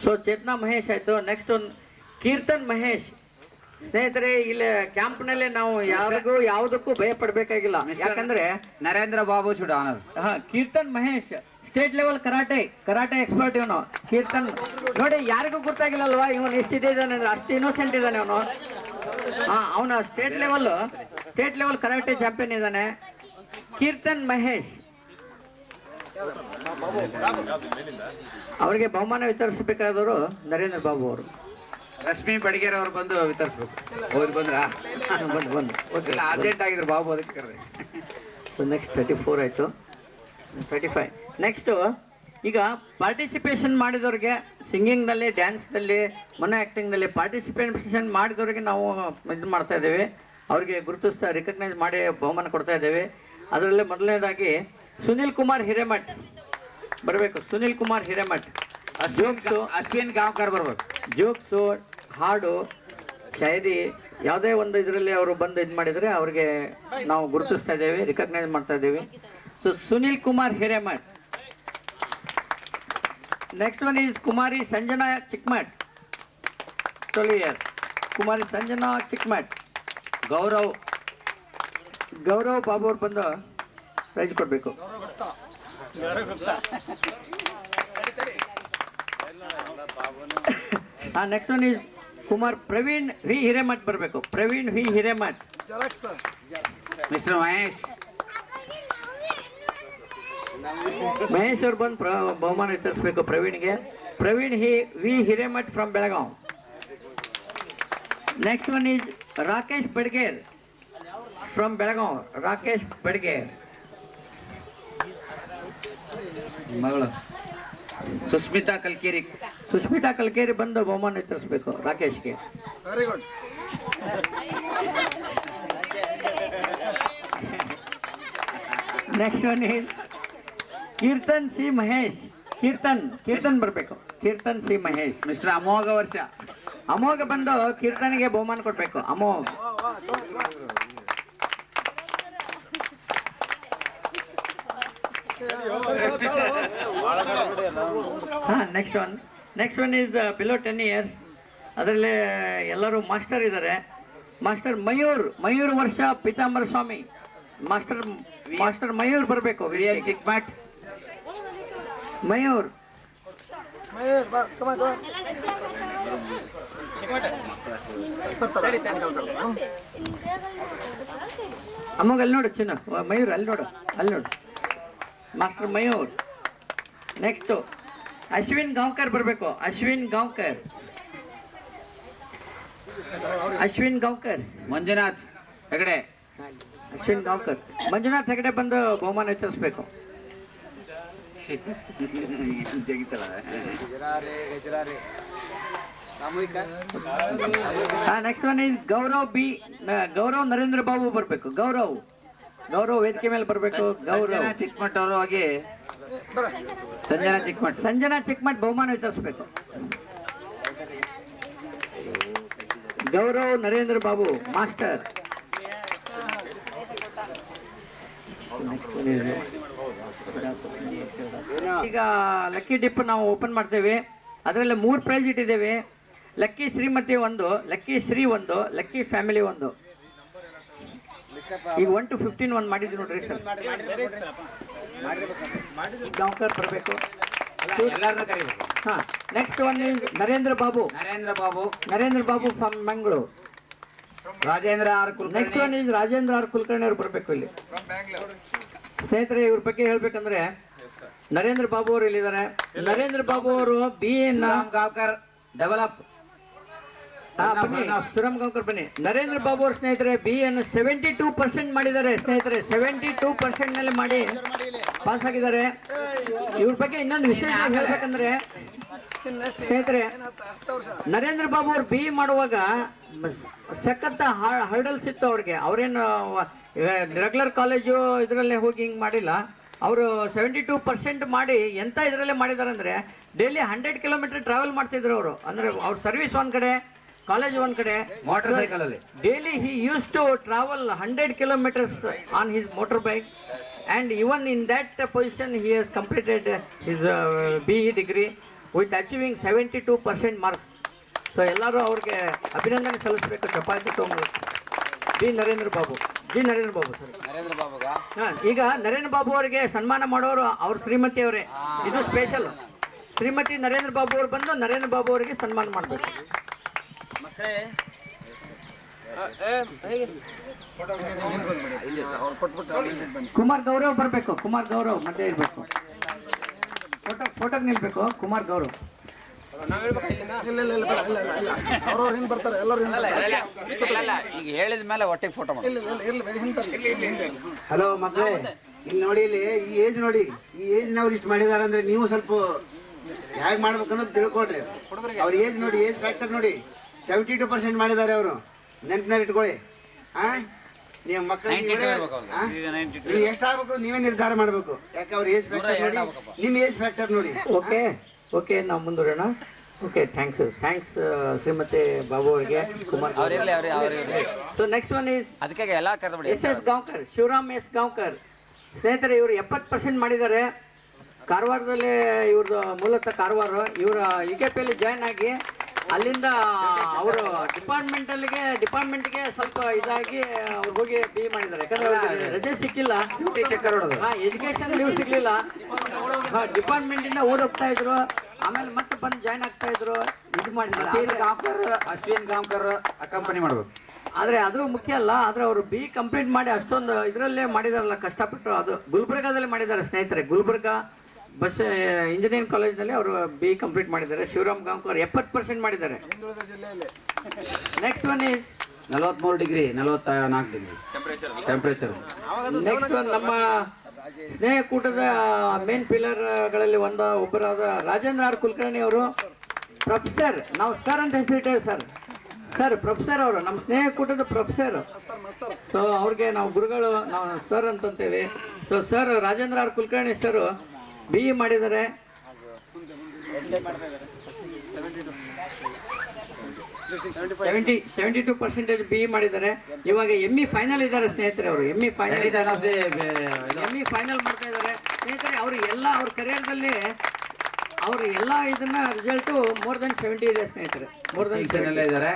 ಸೊ ಚೇತನಾ ಮಹೇಶ್ ಆಯ್ತು. ನೆಕ್ಸ್ಟ್ ಒಂದು ಕೀರ್ತನ್ ಮಹೇಶ್. ಸ್ನೇಹಿತರೆ, ಇಲ್ಲಿ ಕ್ಯಾಂಪ್ನಲ್ಲಿ ನಾವು ಯಾವುದಕ್ಕೂ ಭಯ ಪಡಬೇಕಾಗಿಲ್ಲ. ಯಾಕಂದ್ರೆ Narendra Babu should honour. Keerthan Mahesh state level karate expert ಇವನು. ಕೀರ್ತನ್ ನೋಡಿ, ಯಾರಿಗೂ ಗೊತ್ತಾಗಿಲ್ಲಲ್ವಾ ಇವನು ಎಷ್ಟಿದೆ ಇದ್ದಾನೆ, ಅಷ್ಟು ಇನ್ನೋಸೆಂಟ್ ಇದ್ದಾನೆ ಅವನು. ಅವನ ಸ್ಟೇಟ್ ಲೆವೆಲ್ ಕರಾಟೆ ಚಾಂಪಿಯನ್ ಇದ್ದಾನೆ ಕೀರ್ತನ್ ಮಹೇಶ್. ಅವರಿಗೆ ಬಹುಮಾನ ವಿತರಿಸಬೇಕಾದವರು ನರೇಂದ್ರ ಬಾಬು ಅವರು. ರಶ್ಮಿ ಬಡಿಗೇರ್ ಅವರು ಬಂದು ವಿತರಿಸ್ಬೇಕು. ಹೋಗಿ ಬಂದ್ರ ಅರ್ಜೆಂಟ್ ಆಗಿದ್ರು ಬಾಬು, ಅದಕ್ಕೆ ಕರೆದೆ. ನೆಕ್ಸ್ಟ್ 34 ಆಯ್ತು. 35. ನೆಕ್ಸ್ಟ್ ಈಗ ಪಾರ್ಟಿಸಿಪೇಷನ್ ಮಾಡಿದವ್ರಿಗೆ ಸಿಂಗಿಂಗ್ನಲ್ಲಿ, ಡ್ಯಾನ್ಸ್ನಲ್ಲಿ, ಮೊನ್ನೆ ಆ್ಯಕ್ಟಿಂಗ್ನಲ್ಲಿ ಪಾರ್ಟಿಸಿಪೇಷನ್ ಮಾಡಿದವ್ರಿಗೆ ನಾವು ಇದು ಮಾಡ್ತಾ ಇದ್ದೇವೆ. ಅವ್ರಿಗೆ ಗುರುತಿಸ್ತಾ ರಿಕಗ್ನೈಸ್ ಮಾಡಿ ಬಹುಮಾನ ಕೊಡ್ತಾ ಇದ್ದೇವೆ. ಅದರಲ್ಲೇ ಮೊದಲನೇದಾಗಿ ಸುನಿಲ್ ಕುಮಾರ್ ಹಿರೇಮಠ್ ಬರಬೇಕು. ಸುನಿಲ್ ಕುಮಾರ್ ಹಿರೇಮಠ್ ಅಶ್ವಿನ್ ಗಾಂವ್ಕರ್ ಬರ್ಬೇಕು. ಜೋಕ್ಸು, ಹಾಡು, ಶಾಯರಿ ಯಾವುದೇ ಒಂದು ಇದರಲ್ಲಿ ಅವರು ಬಂದು ಇದು ಮಾಡಿದರೆ ಅವ್ರಿಗೆ ನಾವು ಗುರುತಿಸ್ತಾ ಇದ್ದೇವೆ, ರಿಕಗ್ನೈಸ್ ಮಾಡ್ತಾ ಇದ್ದೇವೆ. So Sunil Kumar Hiremath. Next one is Kumari Sanjana Chikmath, 12 years. Kumari Sanjana Chikmath. Gaurav Babu ಅವ್ರು ಬಂದು ಪ್ರೈಸ್ ಕೊಡಬೇಕು. Next one is Praveen V Hiremath ಬರಬೇಕು. ಪ್ರವೀಣ್ ವಿ ಹಿರೇಮಠ್. ಮಿಸ್ಟರ್ ಮಹೇಶ್ ಅವ್ರು ಬಂದು ಬಹುಮಾನ ವಿತರಿಸಬೇಕು ಪ್ರವೀಣ್ಗೆ. Praveen V Hiremath from Belgaum. Next one is Rakesh Badiger from Belgaum. Rakesh Badiger. ಮಗಳು ಸುಷ್ಮಿತಾ ಕಲ್ಕೇರಿ ಬಂದು ಬಹುಮಾನ ವಿತರಿಸಬೇಕು ರಾಕೇಶ್ಗೆ. Very good. Next one is Keerthan C Mahesh. Keerthan ಬರಬೇಕು. ಕೀರ್ತನ್ ಸಿ ಮಹೇಶ್. ಮಿಸ್ಟರ್ ಅಮೋಘ ಬಂದು ಕೀರ್ತನಿಗೆ ಬಹುಮಾನ ಕೊಡ್ಬೇಕು. Amogh. Next one is below 10 years. ಅದರಲ್ಲಿ ಎಲ್ಲರೂ ಮಾಸ್ಟರ್ ಇದ್ದಾರೆ. ಮಾಸ್ಟರ್ ಮಯೂರ್ ವರ್ಷ ಪೀತಾಂಬರ ಸ್ವಾಮಿ. ಮಾಸ್ಟರ್ ಮಯೂರ್ ಬರಬೇಕು. ಚಿಕ್ಮಠ್. ಮಯೂರ್. ಅಮ್ಮಗ ಅಲ್ಲಿ ನೋಡು ಚಿನ್ನ. ಮಯೂರ್ ಅಲ್ಲಿ ನೋಡು. ಮಾಸ್ಟರ್ ಮಯೂರ್. ನೆಕ್ಸ್ಟ್ ಅಶ್ವಿನ್ ಗಾಂವ್ಕರ್ ಬರಬೇಕು. ಅಶ್ವಿನ್ ಗಾಂವ್ಕರ್. ಮಂಜುನಾಥ್ ಹೆಗಡೆ. ಮಂಜುನಾಥ್ ಹೆಗಡೆ ಬಂದು ಬಹುಮಾನ ವಿತರಿಸಬೇಕು. Next one is Gaurav B. Gaurav Narendra Babu ಬರ್ಬೇಕು. ಗೌರವ್ ವೇದಿಕೆ ಮೇಲೆ ಬರ್ಬೇಕು. ಗೌರವ್ ಚಿಕ್ಕಮಠ ಅವರು ಹೋಗಿ ಸಂಜನಾ ಚಿಕ್ಕಮಠ್ ಬಹುಮಾನ ವಿತರಿಸಬೇಕು. ಗೌರವ್ ನರೇಂದ್ರ ಬಾಬು ಮಾಸ್ಟರ್. ಈಗ ಲಕ್ಕಿ ಡಿಪ್ ನಾವು ಓಪನ್ ಮಾಡ್ತೇವೆ. ಅದರಲ್ಲಿ 3 ಪ್ರೈಸ್ ಇಟ್ಟಿದ್ದೇವೆ. Lucky Shrimati 1, lucky Shri 1, lucky family 1. ಈಗ 1 to 15 1 ಮಾಡಿದ್ವಿ ನೋಡ್ರಿ ಸರ್. ಗಾಂವ್ಕರ್ ಬರಬೇಕು. ಎಲ್ಲರನ್ನೂ ಕರಿಬೇಕು. ಹಾ, next one is Narendra Babu from Mangaluru. Rajendra R next one is Rajendra R Kulkarni ಅವರು ಬರಬೇಕು ಇಲ್ಲಿ. ಸ್ನೇಹಿತರೆ, ಇವ್ರ ಬಗ್ಗೆ ಹೇಳ್ಬೇಕಂದ್ರೆ ನರೇಂದ್ರ ಬಾಬು ಅವರು ಇಲ್ಲಿದ್ದಾರೆ. ನರೇಂದ್ರ ಬಾಬು ಅವರು BA ಗಾಂವ್ಕರ್ ಡೆವಲಪ್. ಸುರಮ್ ಗಾಂವ್ಕರ್ ಬನ್ನಿ. ನರೇಂದ್ರ ಬಾಬು ಅವರು ಸ್ನೇಹಿತರೆ BA ಅನ್ನು 72% ಮಾಡಿದ್ದಾರೆ. ಸ್ನೇಹಿತರೆ 72% ನಲ್ಲಿ ಮಾಡಿ ಪಾಸ್ ಆಗಿದ್ದಾರೆ. ಇವ್ರ ಬಗ್ಗೆ ಇನ್ನೊಂದು ವಿಶೇಷ ಹೇಳ್ಬೇಕಂದ್ರೆ ಸ್ನೇಹಿತರೆ, ನರೇಂದ್ರ ಬಾಬು ಅವರು BA ಮಾಡುವಾಗ ಸಖತ್ ಹರ್ಡಲ್ಸ್ ಇತ್ತು ಅವ್ರಿಗೆ. ಅವ್ರೇನು ರೆಗ್ಯುಲರ್ ಕಾಲೇಜು ಇದರಲ್ಲೇ ಹೋಗಿ ಹಿಂಗ್ ಮಾಡಿಲ್ಲ. ಅವರು 72% ಮಾಡಿ ಎಂತ ಇದರಲ್ಲೇ ಮಾಡಿದಾರೆ ಅಂದ್ರೆ ಡೈಲಿ 100 ಕಿಲೋಮೀಟರ್ ಟ್ರಾವೆಲ್ ಮಾಡ್ತಿದ್ರು ಅವರು. ಅಂದ್ರೆ ಅವ್ರ ಸರ್ವಿಸ್ ಒಂದ್ ಕಡೆ, ಕಾಲೇಜ್ ಒಂದ್ ಕಡೆ, ಮೋಟರ್ ಸೈಕಲ್ ಅಲ್ಲಿ daily he use to travel 100 kilometers on his motor bike. and even in that position he has completed his BE degree with achieving 72% marks. So ಎಲ್ಲರೂ ಅವ್ರಿಗೆ ಅಭಿನಂದನೆ ಸಲ್ಲಿಸಬೇಕು. ಚಪಾತಿ ತಗೊಂಡು ನರೇಂದ್ರ ಬಾಬು ಸರ್. ಹಾ, ಈಗ ನರೇಂದ್ರ ಬಾಬು ಅವರಿಗೆ ಸನ್ಮಾನ ಮಾಡೋರು ಅವ್ರ ಶ್ರೀಮತಿ ಅವರೇ. ಇದು ಸ್ಪೆಷಲ್. ಶ್ರೀಮತಿ ನರೇಂದ್ರ ಬಾಬು ಅವರು ಬಂದು ನರೇಂದ್ರ ಬಾಬು ಅವರಿಗೆ ಸನ್ಮಾನ ಮಾಡಬೇಕು. ಕುಮಾರ್ ಗೌರವ್ ಬರಬೇಕು. ಕುಮಾರ್ ಗೌರವ್ ಮಧ್ಯೆ ಇರಬೇಕು. ಫೋಟೋಗೆ ನಿಲ್ಬೇಕು. ಕುಮಾರ್ ಗೌರವ್ ಈಗ ಹೇಳಿದ ಮೇಲೆ ಒಟ್ಟಿಗೆ ಫೋಟೋ ಮಾಡಿ. ಹಲೋ ಮಕ್ಕಳೇ, ಇಲ್ಲಿ ನೋಡಿ, ಇಲ್ಲಿ ಈ ಏಜ್ ನೋಡಿ, ಈ ಏಜ್ನವ್ರು ಇಷ್ಟು ಮಾಡಿದಾರೆ ಅಂದ್ರೆ ನೀವು ಸ್ವಲ್ಪ ಹೇಗೆ ಮಾಡ್ಬೇಕು ಅನ್ನೋದು ತಿಳ್ಕೊಳ್ರಿ. ಅವ್ರ ಏಜ್ ನೋಡಿ, ಏಜ್ ಫ್ಯಾಕ್ಟರ್ ನೋಡಿ, 72% ಮಾಡಿದ್ದಾರೆ ಅವರು. ನೆನಪಿನಲ್ಲಿ ಇಟ್ಕೊಳ್ಳಿ. ನೀವು ಮಕ್ಕಳಿಗೆ ನೀವು ಎಷ್ಟಾಗಬೇಕು ನೀವೇ ನಿರ್ಧಾರ ಮಾಡಬೇಕು. ಯಾಕೆ ಅವ್ರ ಏಜ್ ಫ್ಯಾಕ್ಟರ್ ನೋಡಿ, ನಿಮ್ಮ ಏಜ್ ಫ್ಯಾಕ್ಟರ್ ನೋಡಿ. ಓಕೆ ನಾವು ಮುಂದುವರೋಣ. ಓಕೆ, ಥ್ಯಾಂಕ್ಸ್ ಶ್ರೀಮತಿ ಬಾಬು ಅವರಿಗೆ, Kumar. So next one is SS Gaonkar, Shivaram S Gaonkar. ಸ್ನೇಹಿತರೆ, ಇವರು 70% ಮಾಡಿದ್ದಾರೆ. ಕಾರವಾರದಲ್ಲಿ ಇವ್ರದ್ದು ಮೂಲತಃ ಕಾರವಾರ. ಇವರು UKPಯಲ್ಲಿ ಜಾಯ್ನ್ ಆಗಿ ಅಲ್ಲಿಂದ ಅವರು ಡಿಪಾರ್ಟ್ಮೆಂಟ್ಗೆ ಸ್ವಲ್ಪ ಇದಾಗಿ ಅವ್ರು ಹೋಗಿ BE ಮಾಡಿದ್ದಾರೆ. ಯಾಕಂದ್ರೆ ರಜೆ ಸಿಕ್ಕಿಲ್ಲ, ಎಜುಕೇಶನ್ ಲೀವ್ ಸಿಗ್ಲಿಲ್ಲ. ಡಿಪಾರ್ಟ್ಮೆಂಟ್ ಇಂದ ಊರ್ ಹೋಗ್ತಾ ಇದ್ರು, ಆಮೇಲೆ ಮತ್ತೆ ಬಂದು ಜಾಯ್ನ್ ಆಗ್ತಾ ಇದ್ರು. ಇದು ಮಾಡಿದ್ದಾರೆ. ಅಶ್ವಿನ್ ಗಾಂವ್ಕರ್ ಕಂಪನಿ ಮಾಡ್ಬೇಕು. ಆದ್ರೆ ಅದು ಮುಖ್ಯ ಅಲ್ಲ. ಆದ್ರೆ ಅವರು BE ಕಂಪ್ಲೀಟ್ ಮಾಡಿ ಅಷ್ಟೊಂದು ಇದರಲ್ಲೇ ಮಾಡಿದಾರಲ್ಲ, ಕಷ್ಟಪಟ್ಟು. ಅದು ಗುಲ್ಬರ್ಗಾದಲ್ಲಿ ಮಾಡಿದ್ದಾರೆ ಸ್ನೇಹಿತರೆ. ಗುಲ್ಬರ್ಗಾ ಬಸ್ ಇಂಜಿನಿಯರಿಂಗ್ ಕಾಲೇಜ್ನಲ್ಲಿ ಅವರು BE ಕಂಪ್ಲೀಟ್ ಮಾಡಿದ್ದಾರೆ. ಶಿವರಾಮ್ ಗಾಂವ್ಕರ್ 70% ಮಾಡಿದ್ದಾರೆ. Next one is 43 degree 44 degree temperature. Next one ನಮ್ಮ ಸ್ನೇಹಕೂಟದ ಮೇನ್ ಪಿಲ್ಲರ್ಗಳಲ್ಲಿ ಒಬ್ಬರಾದ ರಾಜೇಂದ್ರ ಆರ್ ಕುಲಕರ್ಣಿ ಅವರು. ಪ್ರೊಫೆಸರ್, ನಾವು ಸರ್ ಅಂತ ಹೆಸರಿಟ್ಟೇವೆ. ಸರ್ ಪ್ರೊಫೆಸರ್ ಅವರು, ನಮ್ಮ ಸ್ನೇಹಕೂಟದ ಪ್ರೊಫೆಸರ್. ಸೊ ಅವ್ರಿಗೆ ನಾವು ಗುರುಗಳು, ನಾವು ಸರ್ ಅಂತಂತೇವೆ. So sir Rajendra R Kulkarni sir BE ಮಾಡಿದ್ದಾರೆ. 72% BE ಮಾಡಿದ್ದಾರೆ. ಇವಾಗ ME ಫೈನಲ್ ಇದ್ದಾರೆ ಸ್ನೇಹಿತರೆ. ಅವರು ME ಫೈನಲ್ ಮಾಡ್ತಾ ಇದ್ದಾರೆ ಸ್ನೇಹಿತರೆ. ಅವರು ಎಲ್ಲ ಅವ್ರ ಕರಿಯರ್ದಲ್ಲಿ ಅವರು ಎಲ್ಲ ಇದನ್ನ ರಿಸಲ್ಟ್ ಮೋರ್ ದನ್ 70 ಇದೆ ಸ್ನೇಹಿತರೆ. ಮೋರ್ ದನ್ 70 ಇದ್ದಾರೆ.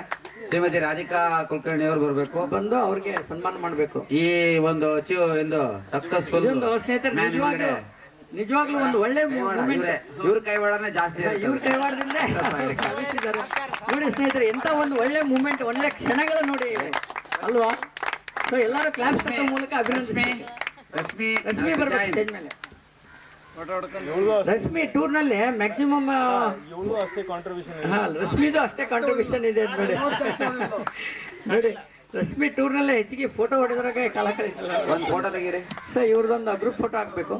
ಶ್ರೀಮತಿ ರಾಧಿಕಾ ಕುಲಕರ್ಣಿ ಅವರು ಬರಬೇಕು, ಬಂದು ಅವ್ರಿಗೆ ಸನ್ಮಾನ ಮಾಡಬೇಕು. ಈ ಒಂದು ಸಕ್ಸಸ್ಫುಲ್ ಸ್ನೇಹಿತರೆ, ನಿಜವಾಗ್ಲೂ ಒಂದು ಒಳ್ಳೆ ಮೂಮೆಂಟ್. ಇವ್ರ ಕೈವಾಡನೇ ಜಾಸ್ತಿ, ಇವ್ರ ಕೈವಾಡದಿಂದ ನೋಡಿ ಸ್ನೇಹಿತರೆ, ಎಂತ ಒಂದು ಒಳ್ಳೆ ಮೂಮೆಂಟ್, ಒಳ್ಳೆ ಕ್ಷಣಗಳು ನೋಡಿ ಅಲ್ವಾ. ಸೊ ಎಲ್ಲರೂ ಕ್ಲಾಸ್ ಕಟ್ಟೋ ಮೂಲಕ ಅಭಿನಂದಿಸ್ತೀನಿ. ರಶ್ಮಿ ಬರ್ಬೇಕು ಸ್ಟೇಜ್ ಮೇಲೆ. ರಶ್ಮಿ ಟೂರ್ ನಲ್ಲಿ ಮ್ಯಾಕ್ಸಿಮಮ್ ರಶ್ಮಿದು ಅಷ್ಟೇ ಕಾಂಟ್ರಿಬ್ಯೂಷನ್ ಇದೆ ನೋಡಿ. ನೋಡಿ ರಶ್ಮಿ ಟೂರ್ ನಲ್ಲಿ ಹೆಚ್ಚಿಗೆ ಫೋಟೋ ಹೊಡೆದ್ರಾಗ ಕಾಲ ಕಳಿಸಲ್ಲ. ಒಂದು ಫೋಟೋ ತೆಗೀರಿ. ಸೊ ಇವ್ರದೊಂದು ಗ್ರೂಪ್ ಫೋಟೋ ಹಾಕ್ಬೇಕು.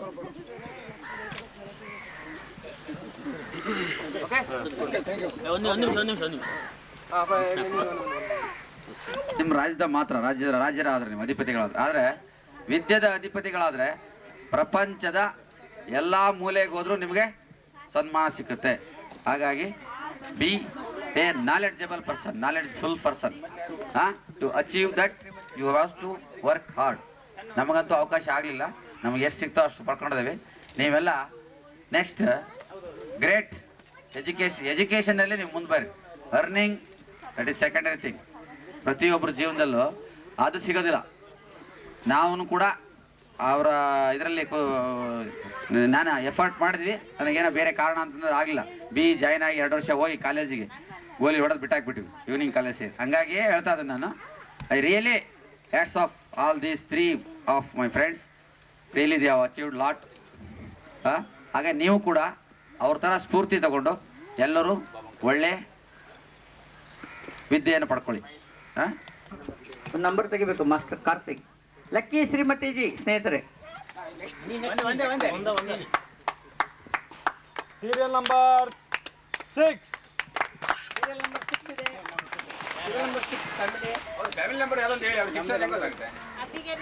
ನಿಮ್ಮ ರಾಜ್ಯದ ಮಾತ್ರ ರಾಜ್ಯರ ಆದ್ರೆ ನೀವು ಅಧಿಪತಿಗಳಾದ್ರೆ, ಆದರೆ ವಿದ್ಯೆದ ಅಧಿಪತಿಗಳಾದ್ರೆ ಪ್ರಪಂಚದ ಎಲ್ಲ ಮೂಲೆಗೆ ಹೋದ್ರೂ ನಿಮಗೆ ಸನ್ಮಾನ ಸಿಕ್ಕುತ್ತೆ. ಹಾಗಾಗಿ be a knowledgeable person, knowledgeful person. To achieve that you have to work hard. ನಮಗಂತೂ ಅವಕಾಶ ಆಗಲಿಲ್ಲ, ನಮಗೆ ಎಷ್ಟು ಸಿಗ್ತೋ ಅಷ್ಟು ಪಡ್ಕೊಂಡಿದ್ದೇವೆ. ನೀವೆಲ್ಲ ನೆಕ್ಸ್ಟ್ ಗ್ರೇಟ್ ಎಜುಕೇಷನಲ್ಲಿ ನೀವು ಮುಂದೆ ಬರ್ರಿ. Earning that is secondary thing. ಪ್ರತಿಯೊಬ್ಬರ ಜೀವನದಲ್ಲೂ ಅದು ಸಿಗೋದಿಲ್ಲ. ನಾವು ಕೂಡ ಅವರ ಇದರಲ್ಲಿ ನಾನು ಎಫರ್ಟ್ ಮಾಡಿದ್ವಿ, ನನಗೇನೋ ಬೇರೆ ಕಾರಣ ಅಂತಂದ್ರೆ ಆಗಲಿಲ್ಲ. ಜಾಯ್ನ್ ಆಗಿ 2 ವರ್ಷ ಹೋಗಿ ಕಾಲೇಜಿಗೆ ಗೋಲಿ ಹೊಡೆದು ಬಿಟ್ಟಾಕ್ಬಿಟ್ಟಿವಿ, ಈವ್ನಿಂಗ್ ಕಾಲೇಜ್ ಸೇರಿ. ಹಂಗಾಗಿಯೇ ಹೇಳ್ತಾ ಇದ್ದೀನಿ ನಾನು, I really hats off all these 3 of my friends. Really they have achieved lot. ಹಾಗೆ ನೀವು ಕೂಡ ಅವ್ರ ಥರ ಸ್ಫೂರ್ತಿ ತಗೊಂಡು ಎಲ್ಲರೂ ಒಳ್ಳೆ ವಿದ್ಯೆಯನ್ನು ಪಡ್ಕೊಳ್ಳಿ. ಒಂದು ನಂಬರ್ ತೆಗಿಬೇಕು ಮಾಸ್ಟರ್ ಕಾರ್ತಿಕ್. ಲಕ್ಕಿ ಶ್ರೀಮತಿಜಿ ಸ್ನೇಹಿತರೆ. Serial number 6.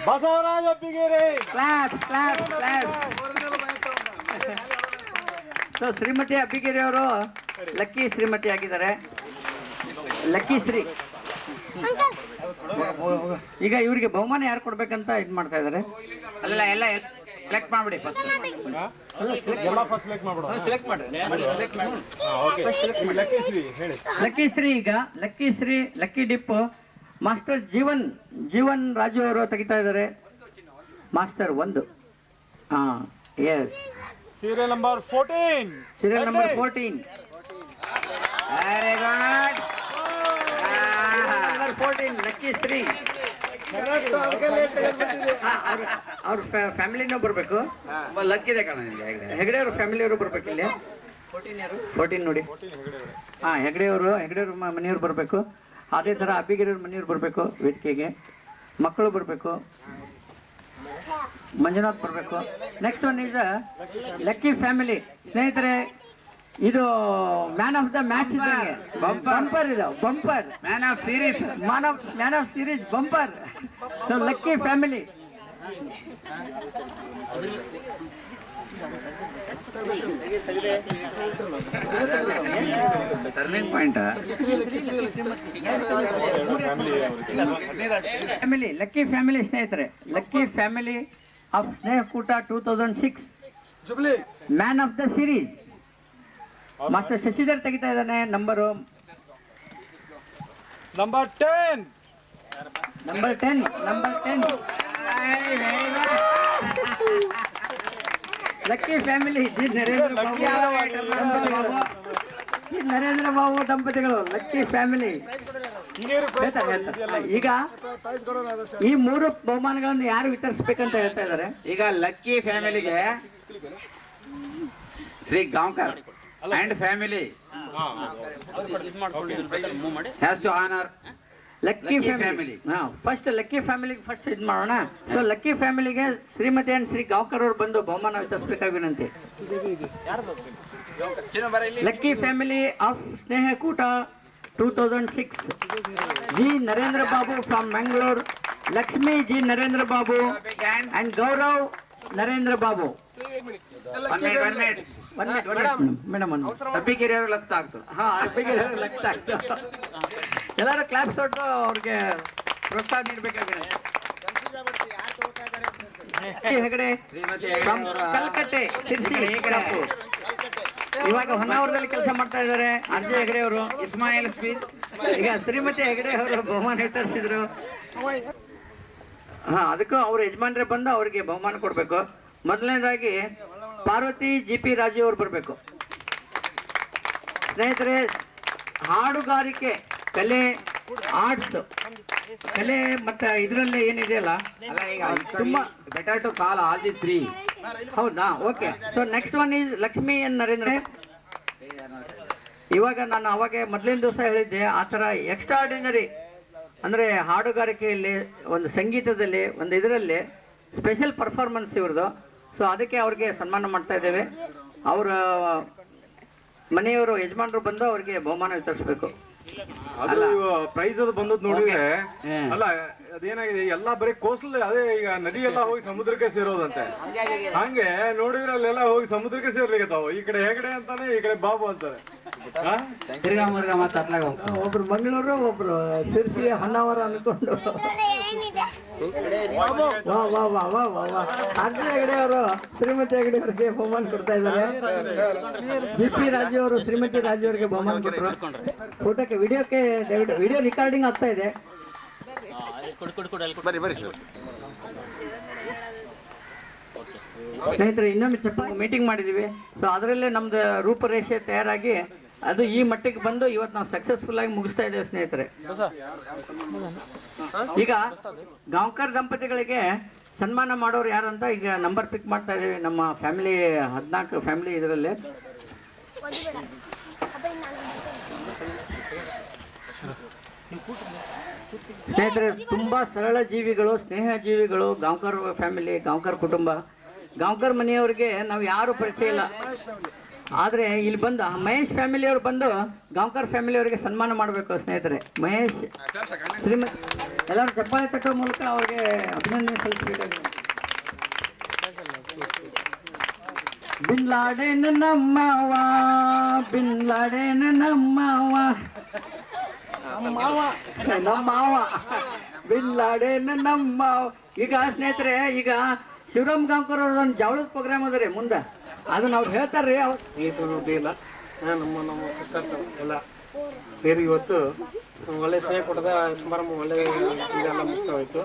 Basavaraja Abbigeri. Clap clap clap. So Shrimati Abbigeri ಅವರು ಲಕ್ಕಿ ಶ್ರೀಮತಿ ಆಗಿದ್ದಾರೆ. ಲಕ್ಕಿ ಶ್ರೀ. ಈಗ ಇವರಿಗೆ ಬಹುಮಾನ ಯಾರು ಕೊಡ್ಬೇಕಂತ ಇದು ಮಾಡ್ತಾ ಇದ್ದಾರೆ. ಅಲ್ಲ ಎಲ್ಲ ಸೆಲೆಕ್ಟ್ ಮಾಡ್ಬಿಡಿ ಫಸ್ಟ್. ಎಲ್ಲ ಫಸ್ಟ್ ಸೆಲೆಕ್ಟ್ ಮಾಡ್ಬಿಡು. ಸೆಲೆಕ್ಟ್ ಮಾಡಿ. ಲಕ್ಕಿ ಶ್ರೀ ಹೇಳಿ. ಲಕ್ಕಿ ಶ್ರೀ ಈಗ lucky Shri lucky dip master Jeevan Raju ಅವರು ತೆಗಿತಾ ಇದ್ದಾರೆ. Master 1. Yes. Serial number 14. Serial number 14. Very good. Number 14 lucky Shri. ಅವ್ರ ಫ್ಯಾಮಿಲಿನೂ ಬರಬೇಕು. ಲಕ್ಕಿದೆ ಕಣ ನಿಮಗೆ. ಹೆಗಡೆ ಅವ್ರ ಫ್ಯಾಮಿಲಿಯವರು ಬರ್ಬೇಕು ಇಲ್ಲಿ. 14 ನೋಡಿ. ಹೆಗಡೆ ಅವರು ಮನೆಯವ್ರು ಬರಬೇಕು. ಅದೇ ಥರ ಅಬ್ಬಿಗೆರೆಯವ್ರ ಮನೆಯವ್ರು ಬರಬೇಕು ವೇದಿಕೆಗೆ. ಮಕ್ಕಳು ಬರಬೇಕು. ಮಂಜುನಾಥ್ ಬರಬೇಕು. Next one is lucky family. ಸ್ನೇಹಿತರೆ, ಇದು ಮ್ಯಾನ್ ಆಫ್ ದ ಮ್ಯಾಚ್ ಇದ್ದಂಗೆ. ಬಂಪರ್ ಇದು, bumper. Man of series. Man of series bumper. So lucky family. Turning point. Family lucky family ಸ್ನೇಹಿತರೆ. ಲಕ್ಕಿ ಫ್ಯಾಮಿಲಿ ಆಫ್ ಸ್ನೇಹಕೂಟ 2006 man of the series. Master Shashidhar ತೆಗಿತಾ ಇದ್ದಾನೆ number 10. Number 10. Lucky family. Narendra Babu ದಂಪತಿಗಳು. Lucky family. ಈಗ ಈ 3 ಬಹುಮಾನಗಳನ್ನು ಯಾರು ವಿತರಿಸಬೇಕಂತ ಹೇಳ್ತಾ ಇದ್ದಾರೆ. ಈಗ ಲಕ್ಕಿ ಫ್ಯಾಮಿಲಿಗೆ Shri Gaonkar and family has to honour lucky family. First lucky ಫ್ಯಾಮಿಲಿಗೆ ಫಸ್ಟ್ ಇದು ಮಾಡೋಣ. ಸೊ ಲಕ್ಕಿ ಫ್ಯಾಮಿಲಿಗೆ ಶ್ರೀಮತಿ ಅಂಡ್ ಶ್ರೀ ಗಾಂವ್ಕರ್ ಅವರು ಬಂದು ಬಹುಮಾನ ವಿತರಿಸಬೇಕಾಗಿ ವಿನಂತಿ. ಲಕ್ಕಿ ಫ್ಯಾಮಿಲಿ ಆಫ್ ಸ್ನೇಹಕೂಟ 2006 G Narendra Babu from Mangalore. Lakshmi G Narendra Babu and Gaurav Narendra Babu. Madam Abbigere ಅವರು ಲಕ್ಷ ಆಗ್ತದೆ. ಲಕ್ಷ ಆಗ್ತದೆ. ಎಲ್ಲರೂ ಕ್ಲಾಪ್ಸ್ ಕೊಟ್ಟು ಅವ್ರಿಗೆ ಪ್ರೋತ್ಸಾಹ ನೀಡಬೇಕಾಗಿದೆ. ಹೆಗಡೆ ಕಲ್ಕಟ್ಟೆ ಇವಾಗ ಹೊನ್ನಾವರದಲ್ಲಿ ಕೆಲಸ ಮಾಡ್ತಾ ಇದ್ದಾರೆ. ಅರ್ಜಯ್ ಹೆಗಡೆ ಅವರು. ಇಸ್ಮಾಯಿಲ್ ಸ್ಪೀಚ್. ಈಗ ಶ್ರೀಮತಿ ಹೆಗಡೆ ಅವರು ಬಹುಮಾನ ವಿತರಿಸಿದ್ರು. ಅದಕ್ಕೂ ಅವ್ರ ಯಜಮಾನ್ರೆ ಬಂದು ಅವ್ರಿಗೆ ಬಹುಮಾನ ಕೊಡ್ಬೇಕು. ಮೊದಲನೇದಾಗಿ ಪಾರ್ವತಿ GP ರಾಜು ಅವರು ಬರಬೇಕು. ಸ್ನೇಹಿತರೆ, ಹಾಡುಗಾರಿಕೆ ಕಲೆ, ಆರ್ಟ್ಸ್ ಕಲೆ ಮತ್ತೆ ಇದರಲ್ಲಿ ಏನಿದೆಯಲ್ಲ ತುಂಬಾ better to call all the 3. ಹೌದಾ? Okay. So next one is Lakshmi N Narendra. ಇವಾಗ ನಾನು ಅವಾಗ ಮೊದಲಿನ ದಿವಸ ಹೇಳಿದ್ದೆ ಆ ಥರ ಎಕ್ಸ್ಟ್ರಾರ್ಡಿನರಿ ಅಂದರೆ ಹಾಡುಗಾರಿಕೆಯಲ್ಲಿ, ಒಂದು ಸಂಗೀತದಲ್ಲಿ, ಒಂದು ಇದರಲ್ಲಿ ಸ್ಪೆಷಲ್ ಪರ್ಫಾರ್ಮೆನ್ಸ್ ಇವ್ರದ್ದು. ಸೊ ಅದಕ್ಕೆ ಅವ್ರಿಗೆ ಸನ್ಮಾನ ಮಾಡ್ತಾ ಇದ್ದೇವೆ. ಅವರ ಮನೆಯವರು ಯಜಮಾನರು ಬಂದು ಅವ್ರಿಗೆ ಬಹುಮಾನ ವಿತರಿಸಬೇಕು. ಅದು ಪ್ರೈಸ್ ಅದು ಬಂದದ್ ನೋಡಿದ್ರೆ ಅಲ್ಲ ಅದೇನಾಗಿದೆ ಎಲ್ಲ ಬರೀ ಕೋಸ್ಟಲ್ ಅದೇ ಈಗ ನದಿ ಎಲ್ಲ ಹೋಗಿ ಸಮುದ್ರಕ್ಕೆ ಸೇರೋದಂತೆ. ಹಂಗೆ ನೋಡಿದ್ರೆ ಅಲ್ಲೆಲ್ಲ ಹೋಗಿ ಸಮುದ್ರಕ್ಕೆ ಸೇರ್ಲಿಕ್ಕತ್ತಾವ. ಈ ಕಡೆ ಹೆಗಡೆ ಅಂತಾನೆ, ಈ ಕಡೆ ಬಾಬು ಅಂತಾರೆ. ಒಬ್ರು ಮಂಗಳೂರು, ಒಬ್ರು ಸಿರ್ಸಿ, ಹೊನ್ನಾವರ ಅನ್ಕೊಂಡು ಹೆಗಡೆ ಅವರು ಶ್ರೀಮತಿ ಹೆಗಡೆ ಅವರಿಗೆ ಬಹುಮಾನ ಕೊಡ್ತಾ ಇದ್ದಾರೆ. BP ರಾಜು ಅವರು ಶ್ರೀಮತಿ ರಾಜು ಅವರಿಗೆ ಬಹುಮಾನ ಕೊಟ್ಟರು. ಫೋಟೋಕ್ಕೆ ವಿಡಿಯೋಕ್ಕೆ ವಿಡಿಯೋ ರೆಕಾರ್ಡಿಂಗ್ ಆಗ್ತಾ ಇದೆ. ಸ್ನೇಹಿತರೆ, ಇನ್ನೊಮ್ಮೆ ಮೀಟಿಂಗ್ ಮಾಡಿದೀವಿ. ಸೊ ಅದರಲ್ಲೇ ನಮ್ದು ರೂಪರೇಷೆ ತಯಾರಾಗಿ ಅದು ಈ ಮಟ್ಟಿಗೆ ಬಂದು ಇವತ್ತು ನಾವು ಸಕ್ಸಸ್ಫುಲ್ ಆಗಿ ಮುಗಿಸ್ತಾ ಇದ್ದೇವೆ ಸ್ನೇಹಿತರೆ. ಈಗ ಗಾಂವ್ಕರ್ ದಂಪತಿಗಳಿಗೆ ಸನ್ಮಾನ ಮಾಡೋರು ಯಾರು ಅಂತ ಈಗ ನಂಬರ್ ಪಿಕ್ ಮಾಡ್ತಾ ಇದೀವಿ. ನಮ್ಮ ಫ್ಯಾಮಿಲಿ 14 ಫ್ಯಾಮಿಲಿ ಇದರಲ್ಲಿ. ಸ್ನೇಹಿತರೆ, ತುಂಬಾ ಸರಳ ಜೀವಿಗಳು, ಸ್ನೇಹ ಜೀವಿಗಳು ಗಾಂವ್ಕರ್ ಫ್ಯಾಮಿಲಿ, ಗಾಂವ್ಕರ್ ಕುಟುಂಬ. ಗಾಂವ್ಕರ್ ಮನೆಯವರಿಗೆ ನಾವು ಯಾರು ಪರಿಚಯ ಇಲ್ಲ. ಆದ್ರೆ ಇಲ್ಲಿ ಬಂದ ಮಹೇಶ್ ಫ್ಯಾಮಿಲಿ ಅವರು ಬಂದು ಗಾಂವ್ಕರ್ ಫ್ಯಾಮಿಲಿ ಅವರಿಗೆ ಸನ್ಮಾನ ಮಾಡಬೇಕು ಸ್ನೇಹಿತರೆ. ಮಹೇಶ್ ಎಲ್ಲರೂ ಚಪ್ಪಾಳೆ ತಟ್ಟೋ ಮೂಲಕ ಅವ್ರಿಗೆ ಅಭಿನಂದನೆ ಸಲ್ಲಿಸಬೇಕಾಗಿದೆ. ಬಿನ್ ಲಾಡೆನ್ ನಮ್ಮವ, ಬಿನ್ ಲಾಡೆನ್ ನಮ್ಮವ, ನಮ್ಮವ, ಬಿನ್ ಲಾಡೆನ್ ನಮ್ಮವ. ಈಗ ಸ್ನೇಹಿತರೆ, ಈಗ ಶಿವರಾಮ್ ಗಾಂವ್ಕರ್ ಅವ್ರ ಒಂದು ಜವಳದ ಪ್ರೋಗ್ರಾಮ್ ಅದ ರೀ ಮುಂದೆ, ಅದನ್ನ ಅವ್ರು ಹೇಳ್ತಾರ್ರಿ. ಸ್ನೇಹಿತರು ಇಲ್ಲ, ನಮ್ಮ ಸಿಸ್ಟರ್ಸ್ ಎಲ್ಲ ಸೇರಿ ಇವತ್ತು ಒಳ್ಳೆ ಸ್ನೇಹಕೂಟದ ಸಮಾರಂಭ ಒಳ್ಳೆ ಇದೆಲ್ಲ ಮುಕ್ತವಾಯಿತು.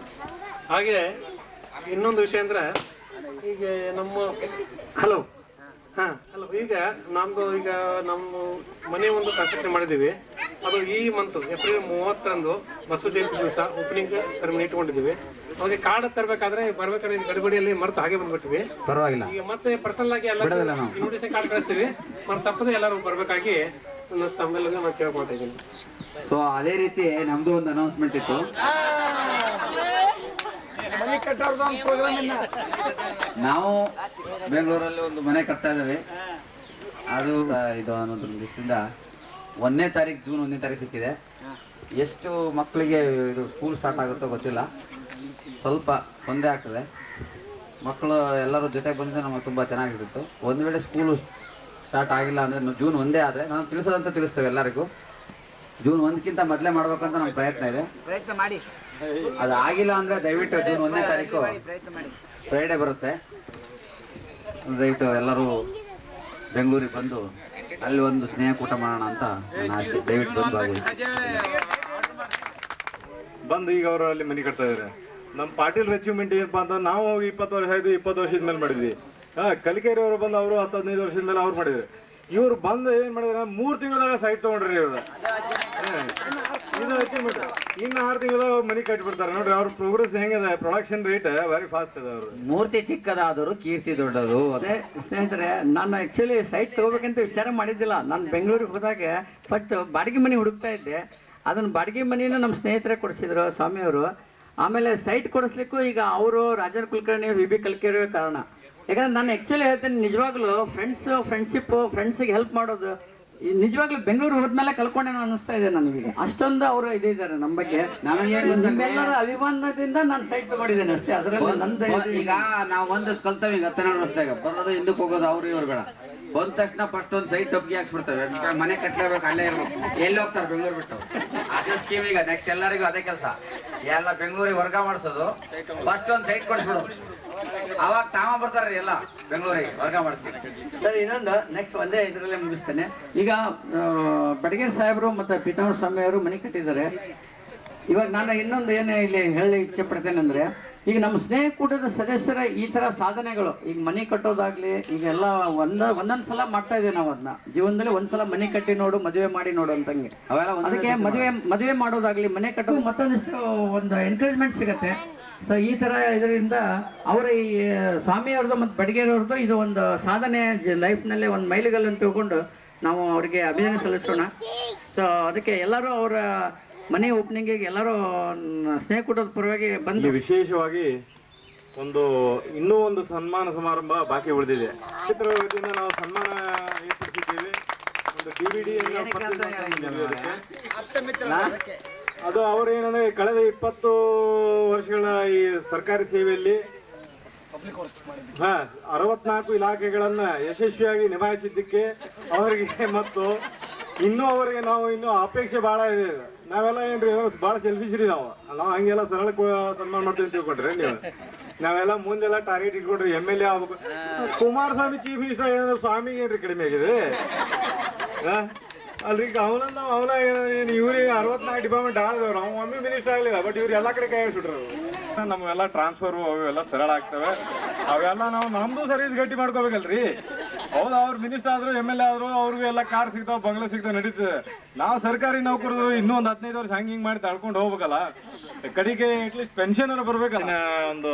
ಹಾಗೆ ಇನ್ನೊಂದು ವಿಷಯ ಅಂದ್ರೆ ಈಗ ನಮ್ಮ ಹಲೋ ಈಗ ನಮ್ದು ಈಗ ನಮ್ಮ ಮನೆ ಒಂದು ಕನ್ಸ್ಟ್ರಕ್ಷನ್ ಮಾಡಿದ್ದೀವಿ. ಅದು ಈ ಮಂತ್ ಏಪ್ರಿಲ್ 30ರಂದು ಬಸವ ಜಯಂತಿ ದಿವಸ ಓಪನಿಂಗ್ ಸೆರೆಮನಿ ಇಟ್ಕೊಂಡಿದ್ದೀವಿ. ಅವಾಗ ಕಾರ್ಡ್ ತರಬೇಕಾದ್ರೆ ಬರ್ಬೇಕಾದ್ರೆ ಗಡಿಬಿಡಿಯಲ್ಲಿ ಮರೆತು ಹಾಗೆ ಬಂದ್ಬಿಟ್ಟಿವಿ. ಪರವಾಗಿಲ್ಲ, ಈಗ ಮತ್ತೆ ಪರ್ಸನಲ್ ಆಗಿ ಎಲ್ಲ ಇನ್ವಿಟೇಷನ್ ಕಾರ್ಡ್ ಕಳಿಸ್ತೀವಿ. ಮತ್ತೆ ತಪ್ಪದೆ ಎಲ್ಲರೂ ಬರ್ಬೇಕಾಗಿ ತಮ್ಮೆಲ್ಲ ನಾನು ಕೇಳ್ಕೊಳ್ತಾ ಇದ್ದೀನಿ. ಸೊ ಅದೇ ರೀತಿ ನಮ್ದು ಒಂದು ಅನೌನ್ಸ್ಮೆಂಟ್ ಇತ್ತು. ನಾವು ಬೆಂಗಳೂರಲ್ಲಿ ಒಂದು ಮನೆ ಕಟ್ತಾ ಇದ್ದೇವೆ. ಅದು ಇದು ಅನ್ನೋದ್ರ ದೃಷ್ಟಿಯಿಂದ 1ನೇ ತಾರೀಕು ಜೂನ್ 1ನೇ ತಾರೀಕು ಸಿಕ್ಕಿದೆ. ಎಷ್ಟು ಮಕ್ಕಳಿಗೆ ಇದು ಸ್ಕೂಲ್ ಸ್ಟಾರ್ಟ್ ಆಗುತ್ತೋ ಗೊತ್ತಿಲ್ಲ, ಸ್ವಲ್ಪ ತೊಂದರೆ ಆಗ್ತದೆ. ಮಕ್ಕಳು ಎಲ್ಲರೂ ಜೊತೆಗೆ ಬಂದರೆ ನಮಗೆ ತುಂಬ ಚೆನ್ನಾಗಿರ್ತಿತ್ತು. ಒಂದು ವೇಳೆ ಸ್ಕೂಲು ಸ್ಟಾರ್ಟ್ ಆಗಿಲ್ಲ ಅಂದರೆ ಜೂನ್ 1 ಆದರೆ ನಾನು ತಿಳಿಸೋದಂತ ತಿಳಿಸ್ತೇವೆ ಎಲ್ಲರಿಗೂ. ಜೂನ್ 1ಕ್ಕಿಂತ ಮೊದಲೇ ಮಾಡ್ಬೇಕಂತ ನಮ್ಮ ಪ್ರಯತ್ನ ಇದೆ. ಪ್ರಯತ್ನ ಮಾಡಿ. ಅದು ಆಗಿಲ್ಲ ಅಂದರೆ ದಯವಿಟ್ಟು ಜೂನ್ 1ನೇ ತಾರೀಕು ಫ್ರೈಡೇ ಬರುತ್ತೆ. ದಯವಿಟ್ಟು ಎಲ್ಲರೂ ಬೆಂಗಳೂರಿಗೆ ಬಂದು ಅಲ್ಲಿ ಒಂದು ಸ್ನೇಹಕೂಟ ಮಾಡೋಣ ಅಂತ ನಾನು ಆಸೆ. ದಯವಿಟ್ಟು ಬಂದು ಬಂದು ಈಗ ಅವರು ಅಲ್ಲಿ ಮನೆ ಕಟ್ತಾ ಇದಾರೆ. ನಮ್ಮ ಪಾಟೀಲ್ ಅಚೀವ್ಮೆಂಟ್ ಏನಪ್ಪಾ ಅಂತ ನಾವು 20 ವರ್ಷ ಆಯ್ತು, 20 ವರ್ಷದ ಮೇಲೆ ಮಾಡಿದ್ವಿ. ಕಲಿಕೇರಿ ಅವರು ಬಂದು ಅವರು 10-15 ವರ್ಷದ ಮೇಲೆ ಅವ್ರು ಮಾಡಿದ್ರು. ಇವ್ರು ಬಂದು ಏನ್ ಮಾಡಿದ್ರ 3 ತಿಂಗಳದಾಗ ಸೈಟ್ ತಗೊಂಡ್ರಿ. ಇವ್ರು ಇದು ಅಚೀವ್ಮೆಂಟ್. ಇನ್ನು 6 ತಿಂಗಳದಾಗ ಮನೆ ಕಟ್ಟಿಬಿಡ್ತಾರೆ ನೋಡ್ರಿ. ಅವ್ರ ಪ್ರೋಗ್ರೆಸ್ ಹೆಂಗಿದೆ, ಪ್ರೊಡಕ್ಷನ್ ರೇಟ್ ವೆರಿ ಫಾಸ್ಟ್ ಇದೆ. ಅವರು ಮೂರ್ತಿ ಚಿಕ್ಕದಾದರೂ ಕೀರ್ತಿ ದೊಡ್ಡದು. ಅದೇ ಸ್ನೇಹಿತರೆ, ನಾನು ಆಕ್ಚುಲಿ ಸೈಟ್ ತಗೋಬೇಕಂತ ವಿಚಾರ ಮಾಡಿದ್ದಿಲ್ಲ. ನಾನು ಬೆಂಗಳೂರಿಗೆ ಹೋದಾಗ ಫಸ್ಟ್ ಬಾಡಿಗೆ ಮನೆ ಹುಡುಕ್ತಾ ಇದ್ದೆ. ಅದನ್ನ ಬಾಡಿಗೆ ಮನೆಯನ್ನು ನಮ್ಮ ಸ್ನೇಹಿತರೆ ಕೊಡಿಸಿದ್ರು, ಸ್ವಾಮಿಯವರು. ಆಮೇಲೆ ಸೈಟ್ ಕೊಡಿಸ್ಲಿಕ್ಕೂ ಈಗ ಅವರು ರಾಜನ್ ಕುಲಕರ್ಣಿ, VB ಕಲ್ಕೇರಿ ಕಾರಣ. ಯಾಕಂದ್ರೆ ನಾನು ಆಕ್ಚುಲಿ ಹೇಳ್ತೇನೆ, ನಿಜವಾಗ್ಲೂ ಫ್ರೆಂಡ್ಸಿಗೆ ಹೆಲ್ಪ್ ಮಾಡೋದು ನಿಜವಾಗ್ಲೂ ಬೆಂಗಳೂರು ಹೋದ್ಮೇಲೆ ಕಲ್ಕೊಂಡೇನೋ ಅನಿಸ್ತಾ ಇದೆ ನನಗೆ. ಅಷ್ಟೊಂದು ಅವರು ಇದ್ದಾರೆ ನಮ್ಮ ಬಗ್ಗೆ. ನಿಮ್ಮೆಲ್ಲರ ಅಭಿಮಾನದಿಂದ ನಾನು ಸೈಟ್ ತಗೊಂಡಿದ್ದೇನೆ ಅಷ್ಟೇ. ಅದರಲ್ಲಿ ನಂದು ಈಗ ನಾವು ಒಂದು ಕಲ್ತೇವೆ. ಈಗ 12 ವರ್ಷದಾಗ ಬರೋದು ಹಿಂದಕ್ಕೆ ಹೋಗೋದು ಅವ್ರು ಇವ್ರುಗಳ ಬಂದ ತಕ್ಷಣ ಫಸ್ಟ್ ಒಂದು ಸೈಟ್ ಒಪ್ಪಿಗೆ ಹಾಕ್ಸ್ಬಿಡ್ತೇವೆ. ಮನೆ ಕಟ್ಟಲೇಬೇಕು, ಅಲ್ಲೇ ಇರ್ಬೇಕು. ಎಲ್ಲಿ ಹೋಗ್ತಾರೆ ಬೆಂಗಳೂರು ಬಿಟ್ಟು? ಅದೇ ಸ್ಕೀಮ್. ಈಗ ನೆಕ್ಸ್ಟ್ ಎಲ್ಲರಿಗೂ ಅದೇ ಕೆಲಸ. ಎಲ್ಲ ಬೆಂಗಳೂರಿಗೆ ವರ್ಗ ಮಾಡಿಸೋದು, ಫಸ್ಟ್ ಒಂದು ಸೈಟ್ ಕೊಡಿಸ್ಬಿಡೋದು. ಅವಾಗ ತಾವ ಬರ್ತಾರ್ರಿ ಎಲ್ಲ ಬೆಂಗಳೂರಿಗೆ ವರ್ಗ ಮಾಡಿಸ್ತೀನಿ. ಸರ್, ಇನ್ನೊಂದು ನೆಕ್ಸ್ಟ್ ಒಂದೇ ಇದರಲ್ಲೇ ಮುಗಿಸ್ತೇನೆ. ಈಗ ಬಡಗೇರ್ ಸಾಹೇಬರು ಮತ್ತು ಪೀತಾಂಬರ ಸ್ವಾಮಿ ಅವರು ಮನೆ ಕಟ್ಟಿದ್ದಾರೆ. ಇವಾಗ ನಾನು ಇನ್ನೊಂದು ಏನು ಇಲ್ಲಿ ಹೇಳಿ ಇಚ್ಛೆ ಪಡ್ತೇನೆ ಅಂದ್ರೆ, ಈಗ ನಮ್ಮ ಸ್ನೇಹಕೂಟದ ಸದಸ್ಯರ ಈ ತರ ಸಾಧನೆಗಳು, ಈಗ ಮನೆ ಕಟ್ಟೋದಾಗ್ಲಿ, ಈಗೆಲ್ಲ ಒಂದೊಂದ್ ಸಲ ಮಾಡ್ತಾ ಇದ್ದೇವೆ ನಾವು. ಅದನ್ನ ಜೀವನದಲ್ಲಿ ಒಂದ್ಸಲ ಮನೆ ಕಟ್ಟಿ ನೋಡು, ಮದುವೆ ಮಾಡಿ ನೋಡು ಅಂತಂಗೆ. ಅದಕ್ಕೆ ಮದುವೆ ಮಾಡೋದಾಗ್ಲಿ, ಮನೆ ಕಟ್ಟೋದು ಮತ್ತೊಂದಿಷ್ಟು ಒಂದು ಎನ್ಕರೇಜ್ಮೆಂಟ್ ಸಿಗತ್ತೆ. ಸೊ ಈ ತರ ಇದರಿಂದ ಅವರ ಈ ಸ್ವಾಮಿಯವ್ರದ್ದು ಮತ್ತು ಬಡಗೇರವ್ರದ್ದು ಇದು ಒಂದು ಸಾಧನೆ, ಲೈಫ್ನಲ್ಲೇ ಒಂದು ಮೈಲಿಗಲ್ಲು ಅಂತ ತಿಳ್ಕೊಂಡು ನಾವು ಅವರಿಗೆ ಅಭಿನಂದನೆ ಸಲ್ಲಿಸೋಣ. ಸೊ ಅದಕ್ಕೆ ಎಲ್ಲರೂ ಅವರ ಮನೆ ಓಪನಿಂಗಿಗೆ ಎಲ್ಲರೂ ಸ್ನೇಹಕೂಟದ ಪರವಾಗಿ ಬಂದು. ವಿಶೇಷವಾಗಿ ಇನ್ನೂ ಒಂದು ಸನ್ಮಾನ ಸಮಾರಂಭ ಬಾಕಿ ಉಳಿದಿದೆ. ಚಿತ್ರದಿಂದ ನಾವು ಸನ್ಮಾನ ಏರ್ಪಡಿಸಿದ್ದೇವೆ. ಒಂದು DVD ಅದು ಅವ್ರು ಏನಂದ್ರೆ ಕಳೆದ 20 ವರ್ಷಗಳ ಈ ಸರ್ಕಾರಿ ಸೇವೆಯಲ್ಲಿ 64 ಇಲಾಖೆಗಳನ್ನ ಯಶಸ್ವಿಯಾಗಿ ನಿಭಾಯಿಸಿದ್ದಕ್ಕೆ ಅವರಿಗೆ ಮತ್ತು ಇನ್ನೂ ಅವರಿಗೆ ನಾವು ಇನ್ನೂ ಅಪೇಕ್ಷೆ ಬಹಳ ಇದೆ. ನಾವೆಲ್ಲ ಏನ್ರಿ ಬಹಳ ಸೆಲ್ಫಿಶ್ ರೀ. ನಾವು ಹಂಗೆಲ್ಲ ಸರಳ ಸನ್ಮಾನ ಮಾಡ್ತೀವಿ ಅಂತ ತಿಳ್ಕೊಂಡ್ರೆ ನೀವು. ನಾವೆಲ್ಲ ಮುಂದೆಲ್ಲ ಟಾರ್ಗೆಟ್ ಇಟ್ಕೊಂಡ್ರಿ MLA ಆಗ್ಬೇಕು. ಕುಮಾರಸ್ವಾಮಿ ಚೀಫ್ ಮಿನಿಸ್ಟರ್ ಏನಾದ್ರು ಸ್ವಾಮಿಗೆ ಏನ್ರಿ ಕಡಿಮೆ ಆಗಿದೆ ಅಲ್ರಿ? ಅವನ ಇವ್ರಿಗೆ 64 ಡಿಪಾರ್ಟ್ಮೆಂಟ್ ಆದವ್ರು ಅವ್ನು ಒಮ್ಮೆ ಮಿನಿಸ್ಟರ್ ಆಗಲಿಲ್ಲ, ಬಟ್ ಇವ್ರು ಎಲ್ಲ ಕಡೆ ಕೈ ಬಿಟ್ರು. ನಮ್ಗೆಲ್ಲ ಟ್ರಾನ್ಸ್ಫರ್ ಅವೆಲ್ಲ ಸರಳ ಆಗ್ತವೆ. ಅವೆಲ್ಲ ನಾವು ನಮ್ದು ಸರ್ವಿಸ್ ಗಟ್ಟಿ ಮಾಡ್ಕೋಬೇಕಲ್ರಿ. ಹೌದು, ಅವ್ರು ಮಿನಿಸ್ಟರ್ ಆದ್ರು MLA ಆದ್ರು ಅವ್ರಿಗೂ ಎಲ್ಲ ಕಾರ್ ಸಿಗ್ತಾವ, ಬಂಗ್ಲೆ ಸಿಗ್ತಾವ, ನಡೀತದೆ. ನಾವು ಸರ್ಕಾರಿ ನೌಕರರು ಇನ್ನೂ ಒಂದು 15 ವರ್ಷ ಹಿಂಗ್ ಮಾಡಿ ತಳ್ಕೊಂಡು ಹೋಗ್ಬೇಕಲ್ಲ. ಕಡೆಗೆ ಅಟ್ಲೀಸ್ಟ್ ಪೆನ್ಷನ್ ಅನ್ನ ಬರ್ಬೇಕಲ್ಲ. ಒಂದು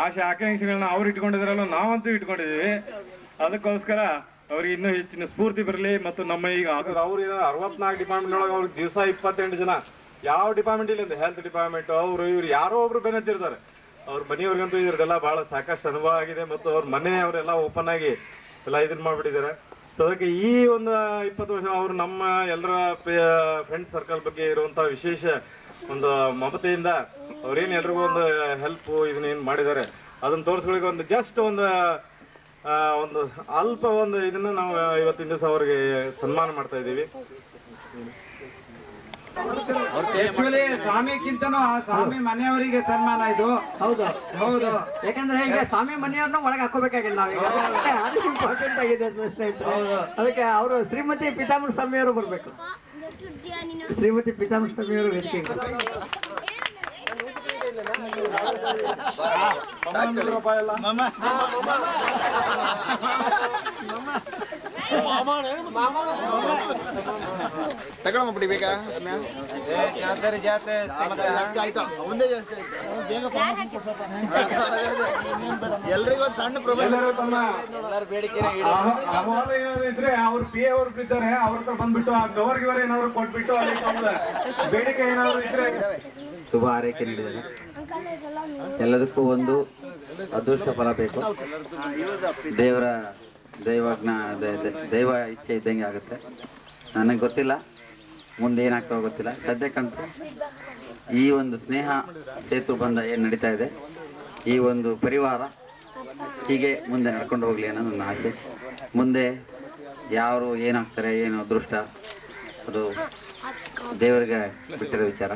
ಆಸೆ ಆಕಾಂಕ್ಷೆಗಳನ್ನ ಅವ್ರು ಇಟ್ಕೊಂಡಿದ್ರಲ್ಲ, ನಾವಂತೂ ಇಟ್ಕೊಂಡಿದೀವಿ. ಅದಕ್ಕೋಸ್ಕರ ಅವ್ರಿಗೆ ಇನ್ನೂ ಹೆಚ್ಚಿನ ಸ್ಫೂರ್ತಿ ಬರಲಿ. ಮತ್ತು ನಮ್ಮ ಈಗ ಅವ್ರು 64 ಡಿಪಾರ್ಟ್ಮೆಂಟ್ ಒಳಗೆ ಅವ್ರಿಗೆ ದಿವಸ 28 ಜನ ಯಾವ ಡಿಪಾರ್ಟ್ಮೆಂಟ್ ಇಲ್ಲ, ಹೆಲ್ತ್ ಡಿಪಾರ್ಟ್ಮೆಂಟ್ ಅವರು ಇವ್ರು ಯಾರೋ ಒಬ್ರು ಬೆನ್ನತ್ತಿರ್ತಾರೆ. ಅವ್ರ ಮನೆಯವ್ರಿಗಂತೂ ಇದ್ರದ್ದೆಲ್ಲ ಬಹಳ ಸಾಕಷ್ಟು ಅನುಭವ ಆಗಿದೆ. ಮತ್ತು ಅವ್ರ ಮನೆ ಅವರೆಲ್ಲ ಓಪನ್ ಆಗಿ ಎಲ್ಲ ಇದನ್ನ ಮಾಡ್ಬಿಟ್ಟಿದ್ದಾರೆ. ಸೊ ಅದಕ್ಕೆ ಈ ಒಂದು 20 ವರ್ಷ ಅವರು ನಮ್ಮ ಎಲ್ಲರ ಫ್ರೆಂಡ್ ಸರ್ಕಲ್ ಬಗ್ಗೆ ಇರುವಂತ ವಿಶೇಷ ಒಂದು ಮಮತೆಯಿಂದ ಅವ್ರೇನು ಎಲ್ರಿಗೂ ಒಂದು ಹೆಲ್ಪ್ ಇದನ್ನೇನು ಮಾಡಿದ್ದಾರೆ ಅದನ್ನ ತೋರಿಸ್ಕೊಳ್ಳಿಕ್ಕೆ ಒಂದು ಜಸ್ಟ್ ಒಂದು ಅಲ್ಪ ಒಂದು ಇದನ್ನ ನಾವು ಇವತ್ತಿನ ದಿವಸ ಅವ್ರಿಗೆ ಸನ್ಮಾನ ಮಾಡ್ತಾ ಇದ್ದೀವಿ. ಆಕ್ಚುಲಿ ಸ್ವಾಮಿಗಿಂತನೂ ಸ್ವಾಮಿ ಮನೆಯವರಿಗೆ ಸನ್ಮಾನ ಇದು. ಹೌದು ಹೌದು, ಯಾಕಂದ್ರೆ ಈಗ ಸ್ವಾಮಿ ಮನೆಯವ್ರನ್ನ ಒಳಗೆ ಹಾಕೋಬೇಕಾಗಿಲ್ಲ ನಾವೀಗ. ಅದು ಇಂಪಾರ್ಟೆಂಟ್ ಆಗಿದೆ ಸ್ನೇಹಿತರೆ. ಅದಕ್ಕೆ ಅವರು ಶ್ರೀಮತಿ ಪೀತಾಂಬರ ಸ್ವಾಮಿ ಅವರು ಬರ್ಬೇಕು. ಶ್ರೀಮತಿ ಪೀತಾಂಬರ ಸ್ವಾಮಿ ಅವರು ವೇದಿಕೆ ತಗೊಳ್ಬಿಡಿ ಬೇಕಾ? ಎಲ್ರಿಗೂ ಒಂದು ಸಣ್ಣ ಇದ್ರೆ ಅವ್ರ PA ಅವ್ರು ಇದ್ದಾರೆ, ಅವ್ರ ಹತ್ರ ಬಂದ್ಬಿಟ್ಟು ಆ ಗವರ್ ಗಿವರ್ ಏನಾದ್ರು ಕೊಟ್ಬಿಟ್ಟು ಬೇಡಿಕೆ ಏನಾದ್ರು ಇದ್ರೆ ಶುಭ ಹಾರೈಕೆ ನೀಡಿದ್ದಾರೆ. ಎಲ್ಲದಕ್ಕೂ ಒಂದು ಅದೃಷ್ಟ ಫಲ ಬೇಕು. ದೇವರ ದೈವ ಇಚ್ಛೆ ಇದ್ದಂಗೆ ಆಗುತ್ತೆ. ನನಗೆ ಗೊತ್ತಿಲ್ಲ ಮುಂದೆ ಏನಾಗ್ತಾವ ಗೊತ್ತಿಲ್ಲ. ಸದ್ಯಕ್ಕಂತೂ ಈ ಒಂದು ಸ್ನೇಹ ಸೇತು ಬಂಧ ಏನು ನಡೀತಾ ಇದೆ, ಈ ಒಂದು ಪರಿವಾರ ಹೀಗೆ ಮುಂದೆ ನಡ್ಕೊಂಡು ಹೋಗ್ಲಿ ಅನ್ನೋ ನನ್ನ ಆಸೆ. ಮುಂದೆ ಯಾರು ಏನಾಗ್ತಾರೆ, ಏನು ಅದೃಷ್ಟ ಅದು ದೇವರಿಗೆ ಬಿಟ್ಟಿರೋ ವಿಚಾರ.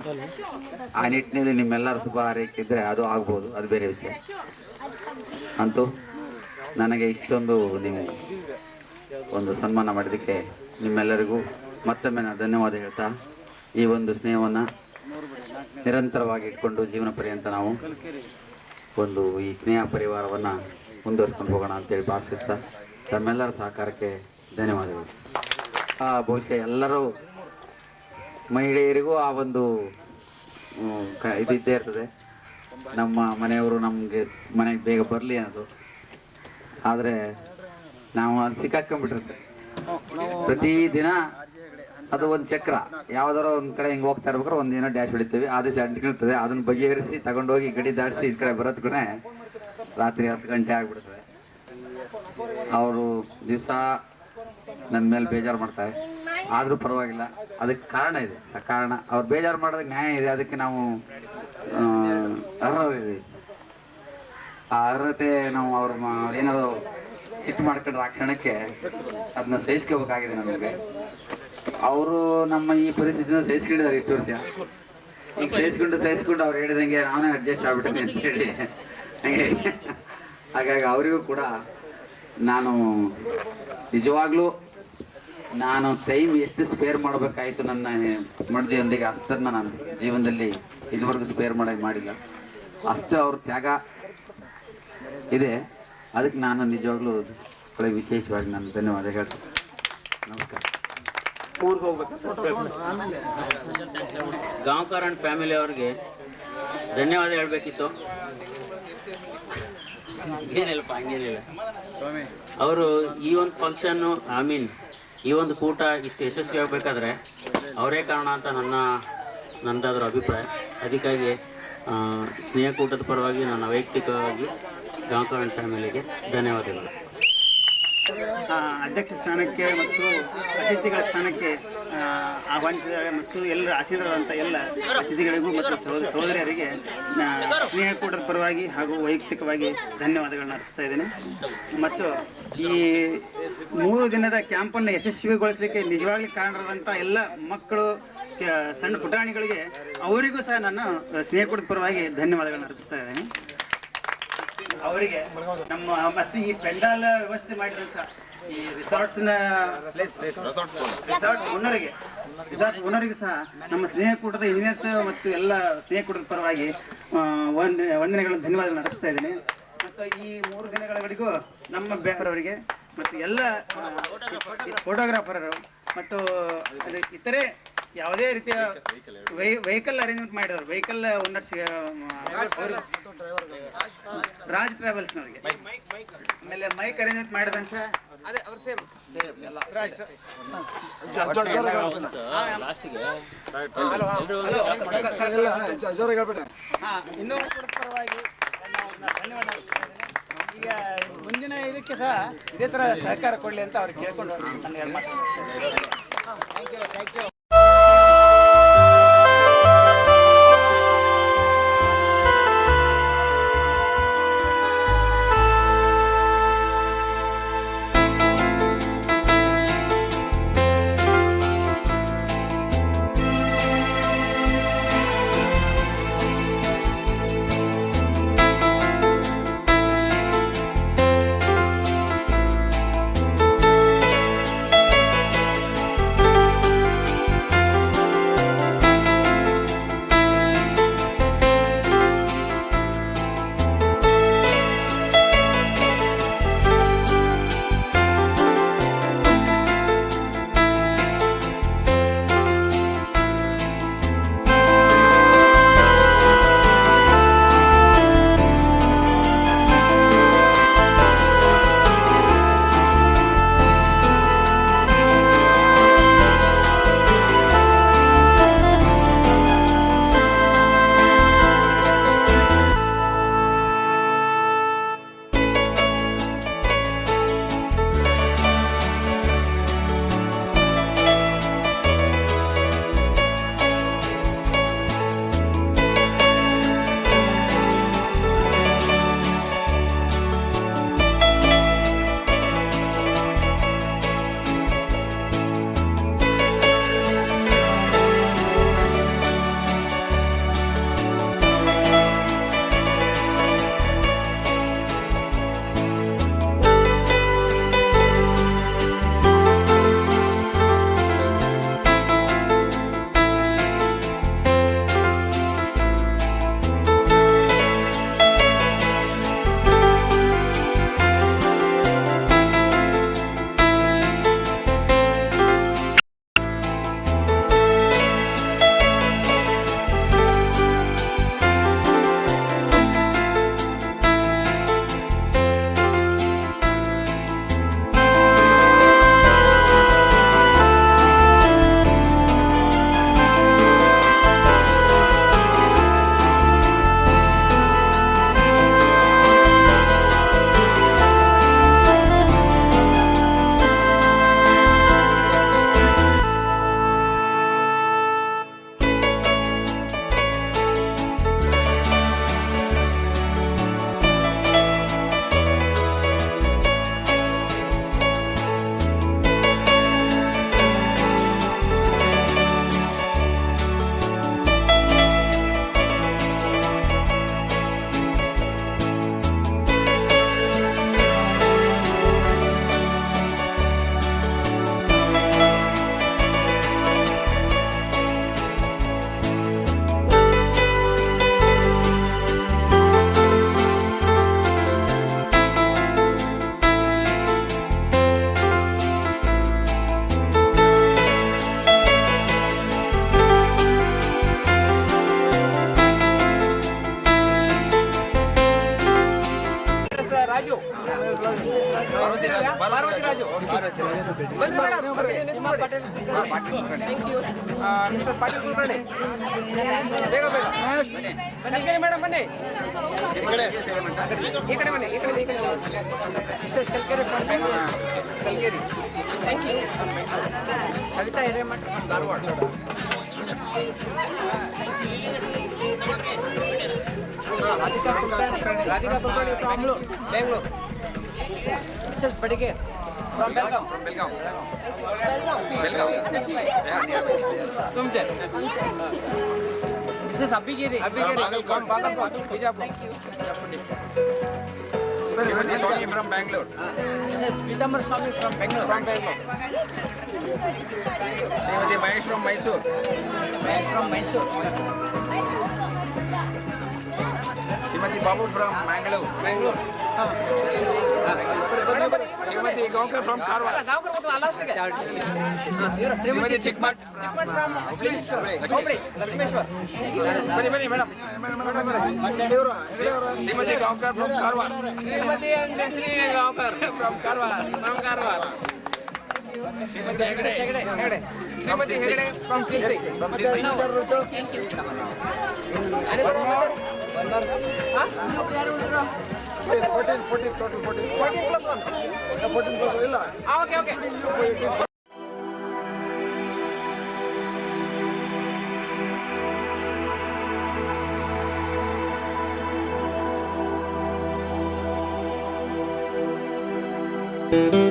ಆ ನಿಟ್ಟಿನಲ್ಲಿ ನಿಮ್ಮೆಲ್ಲರೂ ಶುಭ ಹಾರೈಕೆ ಇದ್ದರೆ ಅದು ಆಗ್ಬೋದು, ಅದು ಬೇರೆ ವಿಷಯ. ಅಂತೂ ನನಗೆ ಇಷ್ಟೊಂದು ನೀವು ಒಂದು ಸನ್ಮಾನ ಮಾಡಿದ್ದಕ್ಕೆ ನಿಮ್ಮೆಲ್ಲರಿಗೂ ಮತ್ತೊಮ್ಮೆ ನಾನು ಧನ್ಯವಾದ ಹೇಳ್ತಾ, ಈ ಒಂದು ಸ್ನೇಹವನ್ನು ನಿರಂತರವಾಗಿ ಇಟ್ಕೊಂಡು ಜೀವನ ಪರ್ಯಂತ ನಾವು ಒಂದು ಈ ಸ್ನೇಹ ಪರಿವಾರವನ್ನು ಮುಂದುವರ್ಸ್ಕೊಂಡು ಹೋಗೋಣ ಅಂತೇಳಿ ಭಾವಿಸ್ತಾ ತಮ್ಮೆಲ್ಲರ ಸಹಕಾರಕ್ಕೆ ಧನ್ಯವಾದಗಳು. ಬಹುಶಃ ಎಲ್ಲರೂ ಮಹಿಳೆಯರಿಗೂ ಆ ಒಂದು ಇದು ಇದ್ದೇ ಇರ್ತದೆ, ನಮ್ಮ ಮನೆಯವರು ನಮಗೆ ಮನೆಗೆ ಬೇಗ ಬರಲಿ ಅನ್ನೋದು. ಆದರೆ ನಾವು ಅದು ಸಿಕ್ಕಾಕೊಂಡ್ಬಿಟ್ಟಿರುತ್ತೆ. ಪ್ರತಿದಿನ ಅದು ಒಂದು ಚಕ್ರ, ಯಾವ್ದಾರೋ ಒಂದು ಕಡೆ ಹಿಂಗೆ ಹೋಗ್ತಾ ಇರ್ಬೇಕಾದ್ರೆ ಒಂದೇನೋ ಡ್ಯಾಶ್ ಹೊಡಿತೀವಿ, ಆ ದಿವಸ ಅಂಟ್ಕೊಳ್ತದೆ. ಅದನ್ನು ಬಗೆಹರಿಸಿ ತಗೊಂಡೋಗಿ ಗಡಿ ದಾಟಿಸಿ ಈ ಕಡೆ ಬರೋದ್ಕೂಡೆ ರಾತ್ರಿ 10 ಗಂಟೆ ಆಗಿಬಿಡ್ತದೆ. ಅವರು ದಿವಸ ನನ್ನ ಮೇಲೆ ಬೇಜಾರು ಮಾಡ್ತಾರೆ, ಆದರೂ ಪರವಾಗಿಲ್ಲ. ಅದಕ್ಕೆ ಕಾರಣ ಇದೆ. ಆ ಕಾರಣ ಅವ್ರು ಬೇಜಾರು ಮಾಡೋದಕ್ಕೆ ನ್ಯಾಯ ಇದೆ. ಅದಕ್ಕೆ ನಾವು ಅರ್ಹರಿದ್ದೀವಿ. ಆ ಅರ್ಹತೆ ನಾವು ಅವ್ರ ಏನಾದ್ರು ಸಿಟ್ಟು ಮಾಡ್ಕೊಂಡ್ರೆ ಆ ಕ್ಷಣಕ್ಕೆ ಅದನ್ನ ಸಹಿಸ್ಕೋಬೇಕಾಗಿದೆ ನಮಗೆ. ಅವರು ನಮ್ಮ ಈ ಪರಿಸ್ಥಿತಿನ ಸಹಿಸ್ಕೊಂಡಿದ್ದಾರೆ ಇಷ್ಟು ವರ್ಷ. ಈಗ ಸಹಿಸ್ಕೊಂಡು ಅವ್ರು ಹೇಳಿದಂಗೆ ನಾನೇ ಅಡ್ಜಸ್ಟ್ ಆಗ್ಬಿಟ್ಟಿದ್ದೀನಿ ಅಂತ ಹೇಳಿ ಹಾಗೆ. ಹಾಗಾಗಿ ಅವರಿಗೂ ಕೂಡ ನಾನು ನಿಜವಾಗ್ಲೂ ನಾನು ಟೈಮ್ ಎಷ್ಟು ಸ್ಪೇರ್ ಮಾಡಬೇಕಾಯಿತು ನನ್ನ ಮಡದಿಯೊಂದಿಗೆ ಅಷ್ಟನ್ನು ನಾನು ಜೀವನದಲ್ಲಿ ಇದುವರೆಗೂ ಸ್ಪೇರ್ ಮಾಡಿಲ್ಲ. ಅಷ್ಟು ಅವ್ರ ತ್ಯಾಗ ಇದೆ. ಅದಕ್ಕೆ ನಾನು ನಿಜವಾಗ್ಲೂ ವಿಶೇಷವಾಗಿ ನಾನು ಧನ್ಯವಾದ ಹೇಳ್ತೀನಿ. ನಮಸ್ಕಾರ. ಗಾಂವ್ಕರ್ ಅಂಡ್ ಫ್ಯಾಮಿಲಿ ಅವ್ರಿಗೆ ಧನ್ಯವಾದ ಹೇಳಬೇಕಿತ್ತು. ಏನಿಲ್ಲಪ್ಪ, ಹಂಗೇನಿಲ್ಲ. ಅವರು ಈ ಒಂದು ಫಂಕ್ಷನ್ನು ಈ ಒಂದು ಕೂಟ ಇಷ್ಟು ಯಶಸ್ವಿ ಆಗಬೇಕಾದ್ರೆ ಅವರೇ ಕಾರಣ ಅಂತ ನನ್ನದಾದ್ರೂ ಅಭಿಪ್ರಾಯ. ಅದಕ್ಕಾಗಿ ಸ್ನೇಹ ಕೂಟದ ಪರವಾಗಿ ನನ್ನ ವೈಯಕ್ತಿಕವಾಗಿ ಗಾಂವ್ಕರ್ ಅಂಡ್ ಫ್ಯಾಮಿಲಿಗೆ ಧನ್ಯವಾದಗಳು. ಅಧ್ಯಕ್ಷ ಸ್ಥಾನಕ್ಕೆ ಮತ್ತು ಅತಿಥಿಗಳ ಸ್ಥಾನಕ್ಕೆ ಆಹ್ವಾನಿಸಿದ್ದಾರೆ ಮತ್ತು ಎಲ್ಲ ಆಶೀರ್ವಾದಂಥ ಎಲ್ಲ ಅತಿಥಿಗಳಿಗೂ ಮತ್ತು ಸಹೋದರಿಯರಿಗೆ ಸ್ನೇಹಕೂಟದ ಪರವಾಗಿ ಹಾಗೂ ವೈಯಕ್ತಿಕವಾಗಿ ಧನ್ಯವಾದಗಳನ್ನ ಅರ್ಪಿಸ್ತಾ ಇದ್ದೇನೆ. ಮತ್ತು ಈ 3 ದಿನದ ಕ್ಯಾಂಪನ್ನು ಯಶಸ್ವಿಗೊಳಿಸಲಿಕ್ಕೆ ನಿಜವಾಗ್ಲೂ ಕಾರಣರಾದಂಥ ಎಲ್ಲ ಮಕ್ಕಳು, ಸಣ್ಣ ಪುಟಾಣಿಗಳಿಗೆ ಅವರಿಗೂ ಸಹ ನಾನು ಸ್ನೇಹಕೂಟದ ಪರವಾಗಿ ಧನ್ಯವಾದಗಳನ್ನ ಅರ್ಪಿಸ್ತಾ ಇದ್ದೇನೆ. ಅವರಿಗೆ ನಮ್ಮ ಮತ್ತು ಈ ಪೆಂಡಾಲ್ ವ್ಯವಸ್ಥೆ ಮಾಡಿದಂಥ ಈ ರಿಸಾರ್ಟ್ ಓನರಿಗೆ ಸಹ ನಮ್ಮ ಸ್ನೇಹಕೂಟದ ಇಂಜಿನಿಯರ್ಸ್ ಮತ್ತು ಎಲ್ಲ ಸ್ನೇಹಕೂಟದ ಪರವಾಗಿ ವಂದನೆಗಳನ್ನು ಧನ್ಯವಾದಗಳನ್ನು ಅರ್ಪಿಸ್ತಾ ಇದ್ದೇನೆ. ಮತ್ತು ಈ 3 ದಿನಗಳವರೆಗೂ ನಮ್ಮ ಬೇಪರವರಿಗೆ ಮತ್ತು ಎಲ್ಲ ಫೋಟೋಗ್ರಾಫರರು ಮತ್ತು ಇತರೆ ಯಾವುದೇ ರೀತಿಯ ವೆಹಿಕಲ್ ಅರೇಂಜ್ಮೆಂಟ್ ಮಾಡಿದವರು, ವೆಹಿಕಲ್ ಓನರ್ಸ್, ರಾಜ್ ಟ್ರಾವೆಲ್ಸ್ನವರಿಗೆ, ಆಮೇಲೆ ಮೈಕ್ ಅರೇಂಜ್ಮೆಂಟ್ ಮಾಡಿದಂಥ ಇನ್ನೂ ಪರವಾಗಿ ಧನ್ಯವಾದ. ಈಗ ಮುಂದಿನ ಇದಕ್ಕೆ ಸಹ ಇದೇ ಥರ ಸಹಕಾರ ಕೊಡಲಿ ಅಂತ ಅವ್ರಿಗೆ ಕೇಳ್ಕೊಂಡು ನಾನು 2 ಮಾತು. Thank you. Mister Patil Kulkarni ಬೇಗ ಬೇಗ ಬನ್ನಿ ಮೇಡಮ್ ಬನ್ನಿ ಈ ಕಡೆ ಬನ್ನಿ ಈ ಕಡೆ ವಿಶೇಷ Kalkere Sringeri. Savita Hiremath from Dharwad. Radhika Kulkarni from Bengaluru. Mrs. Padige from Belgaum. Belgaum. तुमचे Mrs. Abhigiri from Bhagalpur, Bijapur. Srimati Swami from Bangalore. Pitambar Swami from Bangalore. Srimati Mahesh from Mysore. Srimati Babu from Bangalore. Srimati Gaonkar from Karwar. Srimati Chikmat from Hubli, Lakshmeshwar. Bani madam. Srimati Gaonkar from Karwar. Srimati and Shri Gaonkar from Karwar. Srimati Hegde. Srimati Hegde from Sisi. Thank you. Anyone more? 14 plus 1. 14 plus 1 ಇಲ್ಲ. Okay. Thank you.